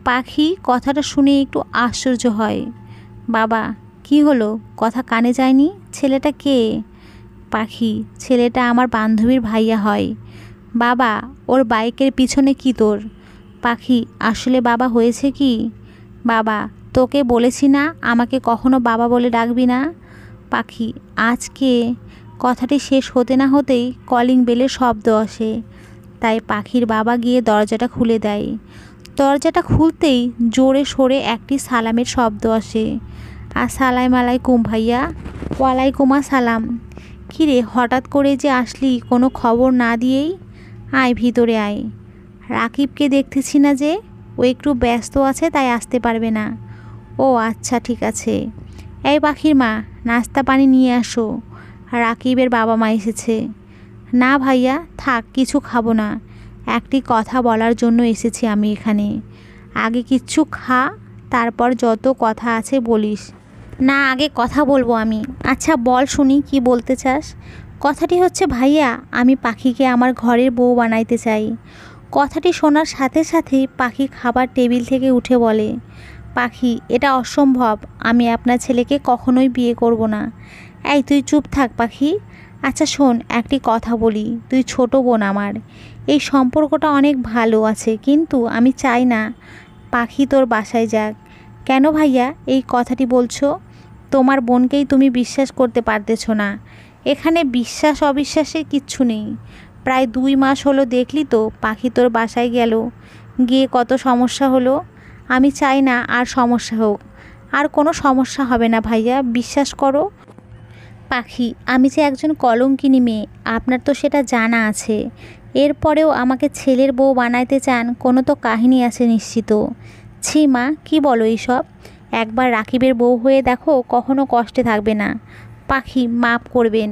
পাখি কথাটা শুনে একটু আশ্চর্য হয়। বাবা, কি হলো, কথা কানে যায়নি? ছেলেটা কে? পাখি, ছেলেটা আমার বান্ধবীর ভাইয়া হয়। বাবা, ওর বাইকের পিছনে কি তোর? পাখি, আসলে বাবা হয়েছে কি? বাবা, তোকে বলেছি না আমাকে কখনো বাবা বলে ডাকবি না? পাখি, আজকে কথাটি শেষ হতে না হতেই কলিং বেলের শব্দ আসে। তাই পাখির বাবা গিয়ে দরজাটা খুলে দেয়। দরজাটা খুলতেই জোরে সোরে একটি সালামের শব্দ আসে। আসসালামু আলাইকুম ভাইয়া। ওয়ালাইকুম আসসালাম। কিরে, হঠাৎ করে যে আসলি, কোনো খবর না দিয়েই? আয় ভিতরে আয়। রাকিবকে দেখতেছি না যে, ও একটু ব্যস্ত আছে তাই আসতে পারবে না। ও আচ্ছা ঠিক আছে। এই পাখির মা, নাস্তা পানি নিয়ে আসো, রাকিবের বাবা মা এসেছে। না ভাইয়া, থাক, কিছু খাবো না। একটি কথা বলার জন্য এসেছি আমি এখানে। আগে কিচ্ছু খা, তারপর যত কথা আছে বলিস। না, আগে কথা বলবো আমি। আচ্ছা বল শুনি, কি বলতে চাস? কথাটি হচ্ছে ভাইয়া, আমি পাখিকে আমার ঘরের বউ বানাইতে চাই। কথাটি শোনার সাথে সাথেই পাখি খাবার টেবিল থেকে উঠে বলে, পাখি, এটা অসম্ভব, আমি আপনার ছেলেকে কখনোই বিয়ে করব না। এই তুই চুপ থাক পাখি। আচ্ছা শোন, একটি কথা বলি, তুই ছোট বোন আমার। এই সম্পর্কটা অনেক ভালো আছে, কিন্তু আমি চাই না পাখি তোর বাসায় যাক। কেন ভাইয়া এই কথাটি বলছো? তোমার বোনকেই তুমি বিশ্বাস করতে পারতেছো না। এখানে বিশ্বাস অবিশ্বাসের কিচ্ছু নেই। প্রায় 2 মাস হলো, দেখলি তো পাখি তোর বাসায় গেল, গিয়ে কত সমস্যা হলো। আমি চাই না আর সমস্যা হোক। আর কোনো সমস্যা হবে না ভাইয়া, বিশ্বাস করো। পাখি, আমি যে একজন কলঙ্কিনী মেয়ে, আপনার তো সেটা জানা আছে। এরপরেও আমাকে ছেলের বউ বানাইতে চান, কোনো তো কাহিনী আছে নিশ্চিত। ছি মা, কী বলো এইসব? একবার রাকিবের বউ হয়ে দেখো, কখনো কষ্টে থাকবে না। পাখি, মাপ করবেন,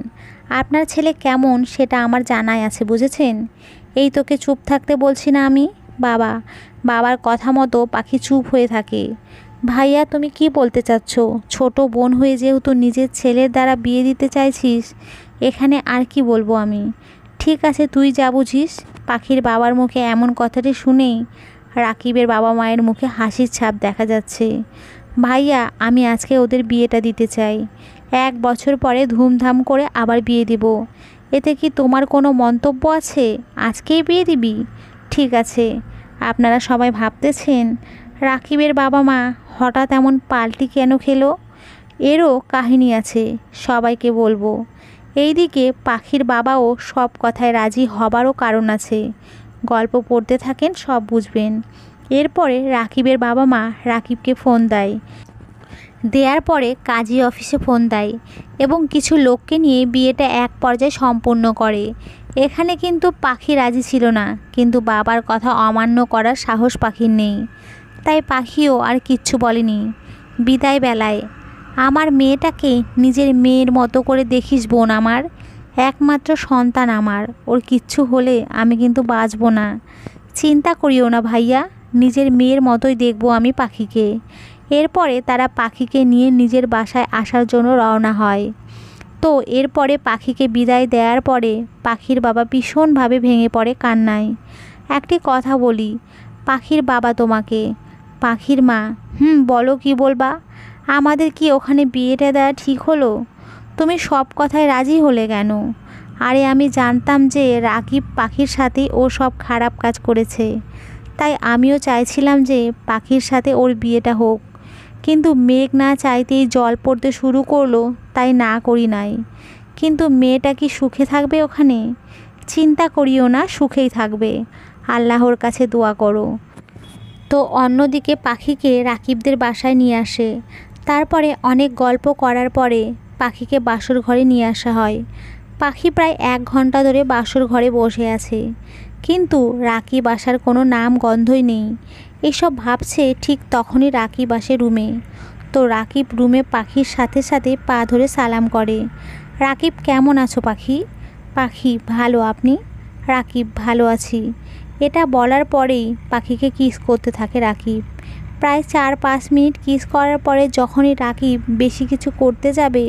আপনার ছেলে কেমন সেটা আমার জানাই আছে, বুঝেছেন? এই তোকে চুপ থাকতে বলছি না আমি। বাবা, বাবার কথা মতো পাখি চুপ হয়ে থাকে। ভাইয়া, তুমি কি বলতে চাচ্ছ? ছোট বোন হয়ে যেহেতু নিজের ছেলের দ্বারা বিয়ে দিতে চাইছিস, এখানে আর কি বলবো আমি। ঠিক আছে, তুই যা বুঝিস। পাখির বাবার মুখে এমন কথাটি শুনেই রাকিবের বাবা মায়ের মুখে হাসির ছাপ দেখা যাচ্ছে। ভাইয়া, আমি আজকে ওদের বিয়েটা দিতে চাই। 1 বছর পরে ধুমধাম করে আবার বিয়ে দিব। এতে কি তোমার কোনো মন্তব্য আছে? আজকেই বিয়ে দিবি? ঠিক আছে। আপনারা সবাই ভাবতেছেন রাকিবের বাবা মা হঠাৎ এমন পাল্টি কেন খেলো? এরও কাহিনী আছে, সবাইকে বলবো। এইদিকে পাখির বাবাও সব কথায় রাজি হবারও কারণ আছে। গল্প পড়তে থাকেন, সব বুঝবেন। এরপরে রাকিবের বাবা মা রাকিবকে ফোন দেয়। দেওয়ার পরে কাজী অফিসে ফোন দেয় এবং কিছু লোককে নিয়ে বিয়েটা এক পর্যায়ে সম্পূর্ণ করে। এখানে কিন্তু পাখি রাজি ছিল না, কিন্তু বাবার কথা অমান্য করার সাহস পাখির নেই। তাই পাখিও আর কিচ্ছু বলেনি। বিদায় বেলায়, আমার মেয়েটাকে নিজের মেয়ের মতো করে দেখিস বোন, আমার একমাত্র সন্তান আমার। ওর কিচ্ছু হলে আমি কিন্তু বাঁচব না। চিন্তা করিও না ভাইয়া, নিজের মেয়ের মতোই দেখবো আমি পাখিকে। এরপরে তারা পাখিকে নিয়ে নিজের বাসায় আসার জন্য রওনা হয়। তো এরপরে পাখিকে বিদায় দেওয়ার পরে পাখির বাবা ভীষণভাবে ভেঙে পড়ে কান্নায়। একটি কথা বলি, পাখির বাবা তোমাকে। পাখির মা, বলো কি বলবা? আমাদের কি ওখানে বিয়েটা দেওয়া ঠিক হলো? তুমি সব কথায় রাজি হলে কেন? আরে আমি জানতাম যে রাকিব পাখির সাথেই ও সব খারাপ কাজ করেছে, তাই আমিও চাইছিলাম যে পাখির সাথে ওর বিয়েটা হোক। কিন্তু মেঘ না চাইতেই জল পড়তে শুরু করলো, তাই না করি নাই। কিন্তু মেয়েটা কি সুখে থাকবে ওখানে? চিন্তা করিও না, সুখেই থাকবে। আল্লাহর কাছে দোয়া করো। তো অন্যদিকে পাখিকে রাকিবদের বাসায় নিয়ে আসে। তারপরে অনেক গল্প করার পরে পাখিকে বাসর ঘরে নিয়ে আসা হয়। পাখি প্রায় 1 ঘন্টা ধরে বাসর ঘরে বসে আছে, কিন্তু রাকিব আসার কোনো নাম গন্ধই নেই। এসব ভাবছে, ঠিক তখনই রাকিব আসে রুমে। তো রাকিব রুমে পাখির সাথে সাথে পা ধরে সালাম করে। রাকিব, কেমন আছো পাখি? পাখি, ভালো, আপনি? রাকিব, ভালো আছি। এটা বলার পরেই পাখিকে কিস করতে থাকে রাকিব। প্রায় 4-5 মিনিট কিস করার পরে যখনই রাকিব বেশি কিছু করতে যাবে,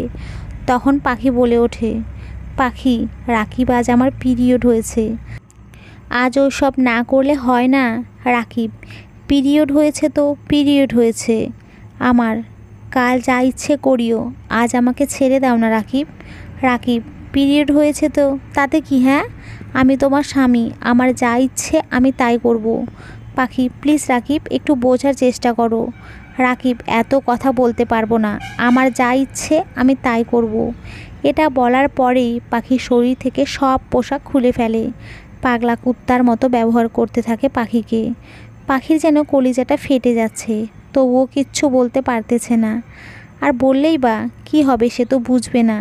তখন পাখি বলে ওঠে, পাখি, রাকিব, আজ আমার পিরিয়ড হয়েছে। আজ ওসব না করলে হয় না রাকিব। পিরিয়ড হয়েছে তো পিরিয়ড হয়েছে আমার, কাল যা ইচ্ছে করিও, আজ আমাকে ছেড়ে দাও না রাকিব। রাকিব, পিরিয়ড হয়েছে তো তাতে কি? হ্যাঁ, আমি তোমার স্বামী, আমার যা ইচ্ছে আমি তাই করব। পাখি, প্লিজ রাকিব, একটু বোঝার চেষ্টা করো। রাকিব, এত কথা বলতে পারবো না, আমার যা ইচ্ছে আমি তাই করব। এটা বলার পরেই পাখির শরীর থেকে সব পোশাক খুলে ফেলে। পাগলা কুত্তার মতো ব্যবহার করতে থাকে পাখিকে। পাখির যেন কলিজাটা ফেটে যাচ্ছে, তবুও কিচ্ছু বলতে পারতেছে না। আর বললেই বা কি হবে, সে তো বুঝবে না।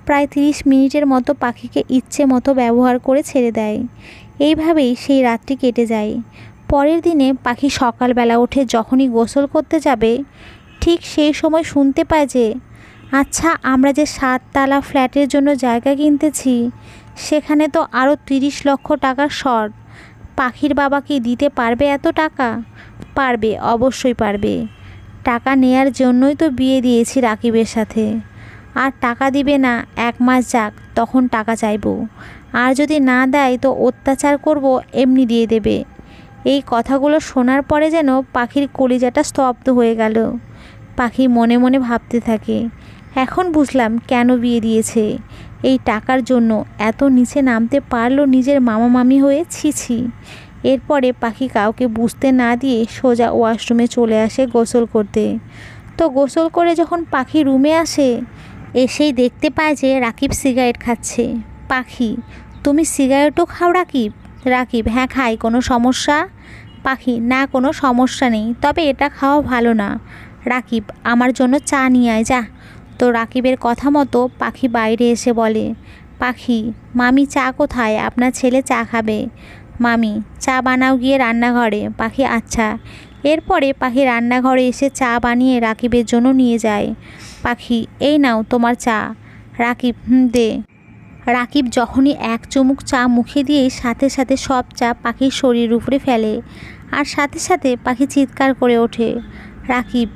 প্রায় 30 মিনিটের মতো পাখিকে ইচ্ছে মতো ব্যবহার করে ছেড়ে দেয়। এইভাবেই সেই রাতটি কেটে যায়। পরের দিনে পাখি সকালবেলা উঠে যখনই গোসল করতে যাবে, ঠিক সেই সময় শুনতে পায় যে, আচ্ছা, আমরা যে 7 তলা ফ্ল্যাটের জন্য জায়গা কিনতেছি, সেখানে তো আরও 30 লক্ষ টাকার শর্ট। পাখির বাবা কি দিতে পারবে এত টাকা? পারবে, অবশ্যই পারবে। টাকা নেয়ার জন্যই তো বিয়ে দিয়েছি রাকিবের সাথে। আর টাকা দিবে না, 1 মাস যাক, তখন টাকা চাইবো। আর যদি না দেয় তো অত্যাচার করব, এমনি দিয়ে দেবে। এই কথাগুলো শোনার পরে যেন পাখির কলিজাটা স্তব্ধ হয়ে গেল। পাখি মনে মনে ভাবতে থাকে, এখন বুঝলাম কেন বিয়ে দিয়েছে। এই টাকার জন্য এত নিচে নামতে পারলো নিজের মামা মামি হয়ে, ছি। এরপরে পাখি কাউকে বুঝতে না দিয়ে সোজা ওয়াশরুমে চলে আসে গোসল করতে। তো গোসল করে যখন পাখি রুমে আসে, এসেই দেখতে পায় যে রাকিব সিগারেট খাচ্ছে। পাখি, তুমি সিগারেটও খাও রাকিব? রাকিব, হ্যাঁ খাই, কোনো সমস্যা? পাখি, না কোনো সমস্যা নেই, তবে এটা খাওয়া ভালো না। রাকিব, আমার জন্য চা নিয়ে আয় যা। তো রাকিবের কথা মতো পাখি বাইরে এসে বলে, পাখি, মামি চা কোথায়? আপনার ছেলে চা খাবে। মামি, চা বানাও গিয়ে রান্নাঘরে। পাখি, আচ্ছা। এরপরে পাখি রান্নাঘরে এসে চা বানিয়ে রাকিবের জন্য নিয়ে যায়। পাখি, এই নাও তোমার চা। রাকিব, দে। রাকিব যখনই এক চুমুক চা মুখে দিয়ে সাথে সাথে সব চা পাখির শরীরের উপরে ফেলে, আর সাথে সাথে পাখি চিৎকার করে ওঠে। রাকিব,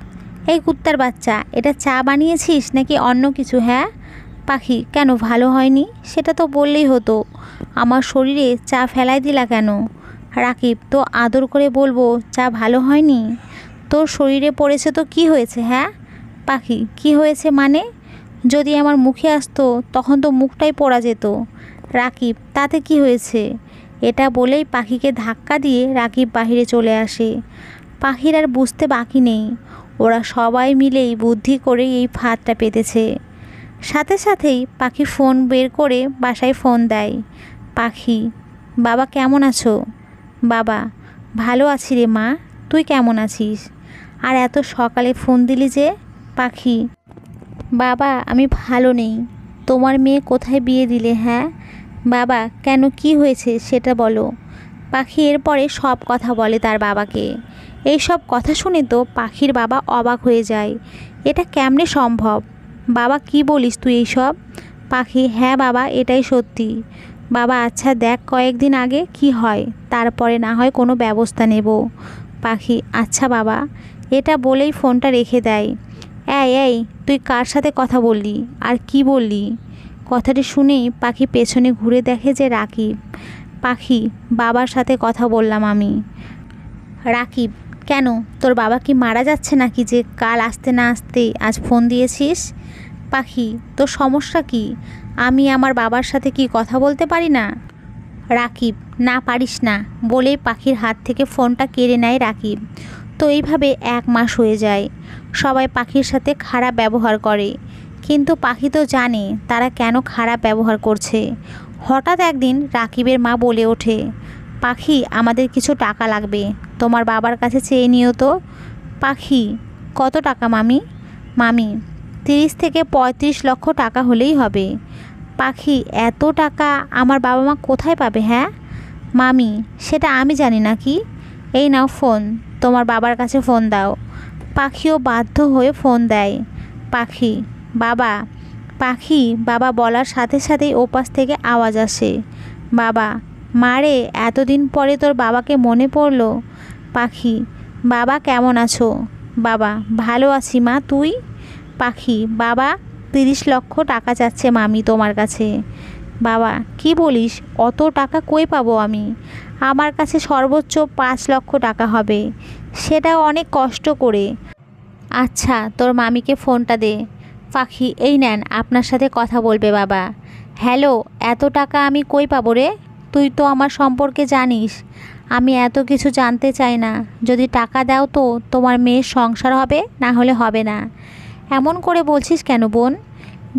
এই কুত্তার বাচ্চা, এটা চা বানিয়েছিস নাকি অন্য কিছু? হ্যাঁ। পাখি, কেন, ভালো হয়নি? সেটা তো বললেই হতো, আমার শরীরে চা ফেলাই দিলা কেন? রাকিব, তো আদর করে বলবো চা ভালো হয়নি? তোর শরীরে পড়েছে তো কি হয়েছে? হ্যাঁ। পাখি, কি হয়েছে মানে? যদি আমার মুখে আসতো তখন তো মুখটাই পোড়া যেত। রাকিব, তাতে কি হয়েছে? এটা বলেই পাখিকে ধাক্কা দিয়ে রাকিব বাহিরে চলে আসে। পাখির আর বুঝতে বাকি নেই, ওরা সবাই মিলেই বুদ্ধি করে এই ফাঁদটা পেতেছে। সাথে সাথেই পাখি ফোন বের করে বাসায় ফোন দেয়। পাখি, বাবা কেমন আছো? বাবা, ভালো আছি রে মা, তুই কেমন আছিস? আর এত সকালে ফোন দিলি যে? পাখি, বাবা আমি ভালো নেই। তোমার মেয়ে কোথায় বিয়ে দিলে? হ্যাঁ। বাবা, কেন, কি হয়েছে সেটা বলো। পাখি এরপরে সব কথা বলে তার বাবাকে। এই সব কথা শুনে তো পাখির বাবা অবাক হয়ে যায়। এটা কেমনে সম্ভব? বাবা, কি বলিস তুই এইসব? পাখি, হ্যাঁ বাবা, এটাই সত্যি। বাবা, আচ্ছা দেখ কয়েকদিন আগে কি হয়, তারপরে না হয় কোনো ব্যবস্থা নেব। পাখি, আচ্ছা বাবা। এটা বলেই ফোনটা রেখে দেয়। এই এই, তুই কার সাথে কথা বললি আর কি বললি? কথাটি শুনেই পাখি পেছনে ঘুরে দেখে যে রাকিব। পাখি, বাবার সাথে কথা বললাম আমি। রাকিব, কেন, তোর বাবা কি মারা যাচ্ছে নাকি যে কাল আসতে না আসতে আজ ফোন দিয়েছিস? পাখি, তোর সমস্যা কি? আমি আমার বাবার সাথে কি কথা বলতে পারি না? রাকিব, না পারিস না বলেই পাখির হাত থেকে ফোনটা কেড়ে নেয় রাকিব। তো এইভাবে 1 মাস হয়ে যায়। সবাই পাখির সাথে খারাপ ব্যবহার করে, কিন্তু পাখি তো জানে তারা কেন খারাপ ব্যবহার করছে। হঠাৎ একদিন রাকিবের মা বলে ওঠে, পাখি, আমাদের কিছু টাকা লাগবে, তোমার বাবার কাছে চেয়ে নিও তো। পাখি, কত টাকা মামি? মামি, 30 থেকে 35 লক্ষ টাকা হলেই হবে। পাখি, এত টাকা আমার বাবা মা কোথায় পাবে? হ্যাঁ। মামি, সেটা আমি জানি না কি। এই নাও ফোন, তোমার বাবার কাছে ফোন দাও। পাখিও বাধ্য হয়ে ফোন দেয়। পাখি, বাবা। পাখি বাবা বলার সাথে সাথেই ওপাশ থেকে আওয়াজ আসে, বাবা। মারে, এতদিন পরে তোর বাবাকে মনে পড়লো। পাখি, বাবা কেমন আছো? বাবা, ভালো আছি মা, তুই? পাখি, বাবা 30 লক্ষ টাকা চাচ্ছে মামি তোমার কাছে। বাবা, কি বলিস, অত টাকা কই পাবো আমি? আমার কাছে সর্বোচ্চ 5 লক্ষ টাকা হবে, সেটাও অনেক কষ্ট করে। আচ্ছা, তোর মামিকে ফোনটা দে। পাখি, এই নেন, আপনার সাথে কথা বলবে বাবা। হ্যালো, এত টাকা আমি কই পাবো রে? তুই তো আমার সম্পর্কে জানিস, আমি এত কিছু জানতে চাই না। যদি টাকা দাও তো তোমার মেয়ের সংসার হবে, না হলে হবে না। এমন করে বলছিস কেন বোন?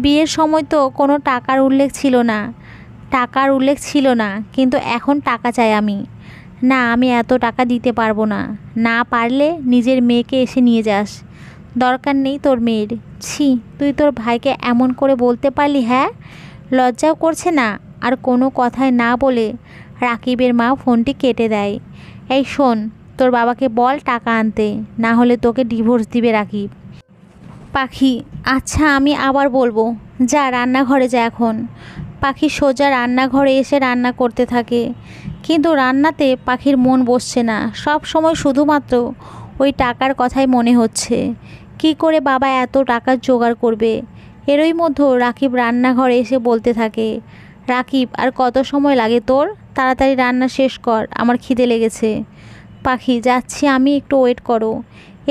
বিয়ের সময় তো কোনো টাকার উল্লেখ ছিল না। টাকার উল্লেখ ছিল না, কিন্তু এখন টাকা চাই আমি। না, আমি এত টাকা দিতে পারবো না। না পারলে নিজের মেয়েকে এসে নিয়ে যাস, দরকার নেই তোর মেয়ের। ছি, তুই তোর ভাইকে এমন করে বলতে পারলি? হ্যাঁ, লজ্জাও করছে না? আর কোনো কথায় না বলে রাকিবের মা ফোনটি কেটে দেয়। এই শোন, তোর বাবাকে বল টাকা আনতে, না হলে তোকে ডিভোর্স দিবে রাকিব। পাখি, আচ্ছা আমি আবার বলবো, যা রান্নাঘরে যা এখন। পাখি সোজা রান্নাঘরে এসে রান্না করতে থাকে, কিন্তু রান্নাতে পাখির মন বসছে না। সব সময় শুধুমাত্র ওই টাকার কথাই মনে হচ্ছে। কি করে বাবা এত টাকা জোগাড় করবে? এরই মধ্যে রাকিব রান্নাঘরে এসে বলতে থাকে, রাকিব, আর কত সময় লাগে তোর? তাড়াতাড়ি রান্না শেষ কর, আমার খিদে লেগেছে। পাখি, যাচ্ছি আমি, একটু ওয়েট করো।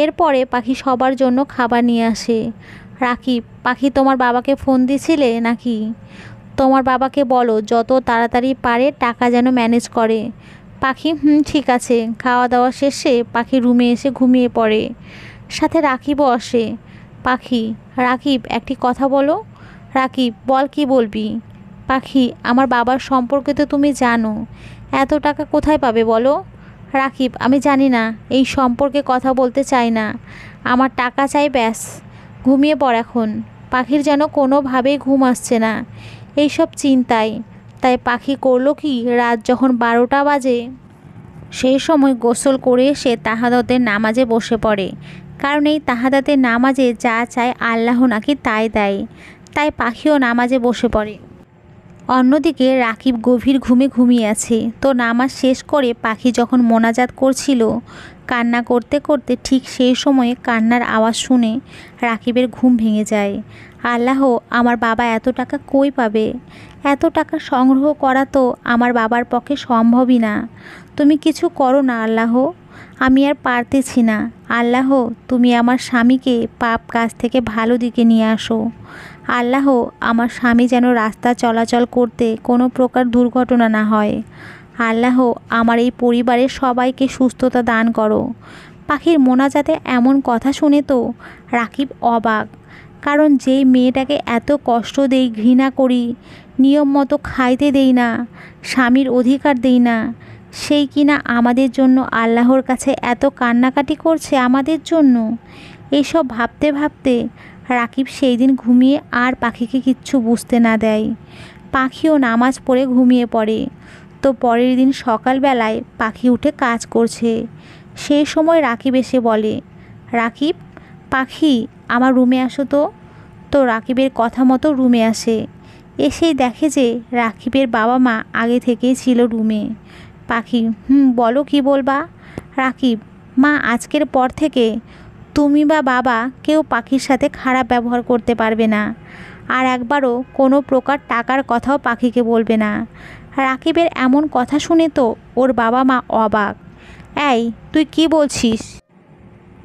এরপরে পাখি সবার জন্য খাবার নিয়ে আসে। রাকিব, পাখি, তোমার বাবাকে ফোন দিছিলে নাকি? তোমার বাবাকে বলো যত তাড়াতাড়ি পারে টাকা যেন ম্যানেজ করে। পাখি, ঠিক আছে। খাওয়া দাওয়া শেষে পাখি রুমে এসে ঘুমিয়ে পড়ে। সাথে রাকিবও আসে। পাখি, রাকিব, একটি কথা বলো। রাকিব, বল, কি বলবি? পাখি, আমার বাবার সম্পর্কে তো তুমি জানো, এত টাকা কোথায় পাবে বলো? রাকিব, আমি জানি না, এই সম্পর্কে কথা বলতে চাই না, আমার টাকা চাই, ব্যাস। ঘুমিয়ে পড় এখন। পাখির যেন কোনোভাবেই ঘুম আসছে না এইসব চিন্তায়। তাই পাখি করলো কি, রাত যখন 12টা বাজে সেই সময় গোসল করে সে তাহাজ্জুদের নামাজে বসে পড়ে, কারণ এই তাহাজ্জুদের নামাজে যা চায় আল্লাহ নাকি তাই দেয়। তাই পাখিও নামাজে বসে পড়ে। অন্যদিকে রাকিব গভীর ঘুমে ঘুমিয়ে আছে। তো নামাজ শেষ করে পাখি যখন মোনাজাত করছিল কান্না করতে করতে, ঠিক সেই সময়ে কান্নার আওয়াজ শুনে রাকিবের ঘুম ভেঙে যায়। আল্লাহ, আমার বাবা এত টাকা কই পাবে? এত টাকা সংগ্রহ করা তো আমার বাবার পক্ষে সম্ভবই না। তুমি কিছু করো না আল্লাহ, আমি আর পারতেছি না। আল্লাহ, তুমি আমার স্বামীকে পাপ কাজ থেকে ভালো দিকে নিয়ে আসো। আল্লাহ, আমার স্বামী যেন রাস্তা চলাচল করতে কোনো প্রকার দুর্ঘটনা না হয়। আল্লাহ, আমার এই পরিবারের সবাইকে সুস্থতা দান করো। পাখির মোনাজাতে এমন কথা শুনে তো রাকিব অবাক, কারণ যেই মেয়েটাকে এত কষ্ট দেই, ঘৃণা করি, নিয়ম মতো খাইতে দেই না, স্বামীর অধিকার দেই না, সেই কিনা আমাদের জন্য আল্লাহর কাছে এত কান্নাকাটি করছে আমাদের জন্য। এইসব ভাবতে ভাবতে রাকিব সেই দিন ঘুমিয়ে আর পাখিকে কিচ্ছু বুঝতে না দেয়। পাখিও নামাজ পড়ে ঘুমিয়ে পড়ে। তো পরের দিন সকালবেলায় পাখি উঠে কাজ করছে। সেই সময় রাকিব এসে বলে, রাকিব, পাখি আমার রুমে আসো তো। তো রাকিবের কথা মতো রুমে আসে। এসেই দেখে যে রাকিবের বাবা মা আগে থেকেই ছিল রুমে। পাখি, বলো কি বলবা? রাকিব, মা, আজকের পর থেকে তুমি বা বাবা কেউ পাখির সাথে খারাপ ব্যবহার করতে পারবে না, আর একবারও কোনো প্রকার টাকার কথাও পাখিকে বলবে না। রাকিবের এমন কথা শুনে তো ওর বাবা মা অবাক। এই, তুই কি বলছিস?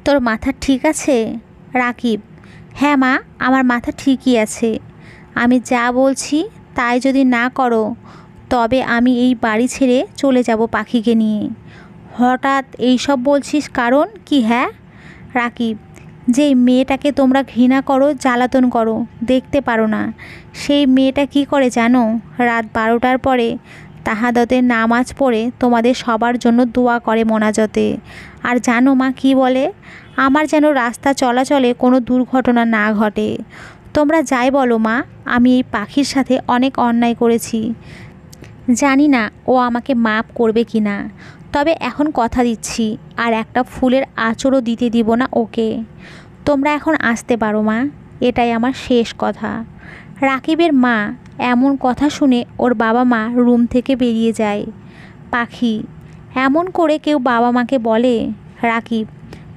তোর মাথা ঠিক আছে? রাকিব, হ্যাঁ মা, আমার মাথা ঠিকই আছে। আমি যা বলছি তাই যদি না করো তবে আমি এই বাড়ি ছেড়ে চলে যাব পাখিকে নিয়ে। হঠাৎ এইসব বলছিস কারণ কি? হ্যাঁ রাকিব, যেই মেয়েটাকে তোমরা ঘৃণা করো, জ্বালাতন করো, দেখতে পারো না, সেই মেয়েটা কি করে জানো? রাত 12টার পরে তাহাজ্জুদের নামাজ পড়ে তোমাদের সবার জন্য দোয়া করে মোনাজাতে। আর জানো মা কি বলে? আমার যেন রাস্তা চলাচলে কোনো দুর্ঘটনা না ঘটে। তোমরা যাই বলো মা, আমি এই পাখির সাথে অনেক অন্যায় করেছি। জানি না ও আমাকে মাপ করবে কি না, তবে এখন কথা দিচ্ছি আর একটা ফুলের আঁচড়ও দিতে দিব না ওকে। তোমরা এখন আসতে পারো মা, এটাই আমার শেষ কথা। রাকিবের মা এমন কথা শুনে ওর বাবা মা রুম থেকে বেরিয়ে যায়। পাখি, এমন করে কেউ বাবা মাকে বলে? রাকিব,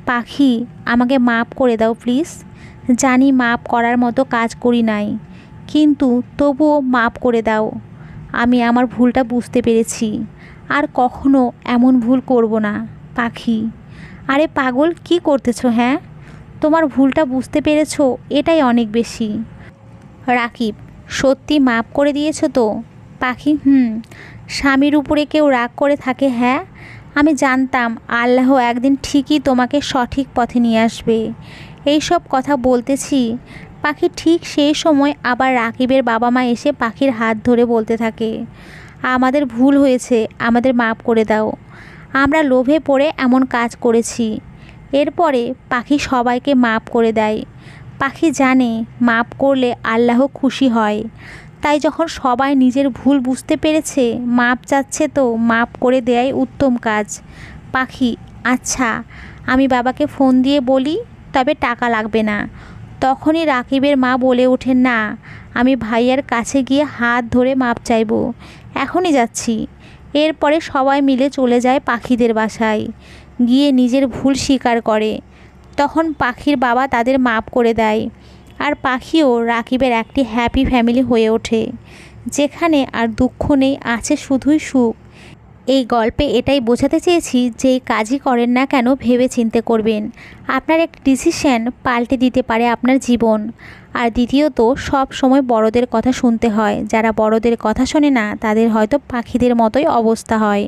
পাখি, আমাকে মাপ করে দাও প্লিজ। জানি মাপ করার মতো কাজ করি নাই, কিন্তু তবুও মাপ করে দাও। আমি আমার ভুলটা বুঝতে পেরেছি, আর কখনো এমন ভুল করব না। পাখি, আরে পাগল, কি করতেছো? হ্যাঁ, তোমার ভুলটা বুঝতে পেরেছো, এটাই অনেক বেশি। রাকিব, সত্যি মাপ করে দিয়েছো তো? পাখি, স্বামীর উপরে কেউ রাগ করে থাকে? হ্যাঁ, আমি জানতাম আল্লাহ একদিন ঠিকই তোমাকে সঠিক পথে নিয়ে আসবে। এই সব কথা বলতেছি পাখি ঠিক সেই সময় আবার রাকিবের বাবা মা এসে পাখির হাত ধরে বলতে থাকে, আমাদের ভুল হয়েছে, আমাদের মাপ করে দাও, আমরা লোভে পড়ে এমন কাজ করেছি। এরপরে পাখি সবাইকে মাপ করে দেয়। পাখি জানে মাপ করলে আল্লাহ খুশি হয়। তাই যখন সবাই নিজের ভুল বুঝতে পেরেছে, মাপ চাচ্ছে, তো মাপ করে দেয়াই উত্তম কাজ। পাখি, আচ্ছা, আমি বাবাকে ফোন দিয়ে বলি, তবে টাকা লাগবে না। তখনই রাকিবের মা বলে ওঠেন, না, আমি ভাইয়ার কাছে গিয়ে হাত ধরে মাপ চাইব, এখনই যাচ্ছি। এরপরে সবাই মিলে চলে যায় পাখিদের বাসায়, গিয়ে নিজের ভুল স্বীকার করে। তখন পাখির বাবা তাদের মাপ করে দেয়, আর পাখিও রাকিবের একটি হ্যাপি ফ্যামিলি হয়ে ওঠে, যেখানে আর দুঃখ নেই, আছে শুধুই সুখ। এই গল্পে এটাই বোঝাতে চেয়েছি যে কাজই করেন না কেন ভেবে চিন্তে করবেন। আপনার একটা ডিসিশন পাল্টে দিতে পারে আপনার জীবন। আর দ্বিতীয়ত, সব সময় বড়দের কথা শুনতে হয়, যারা বড়দের কথা শোনে না তাদের হয়তো পাখিদের মতোই অবস্থা হয়।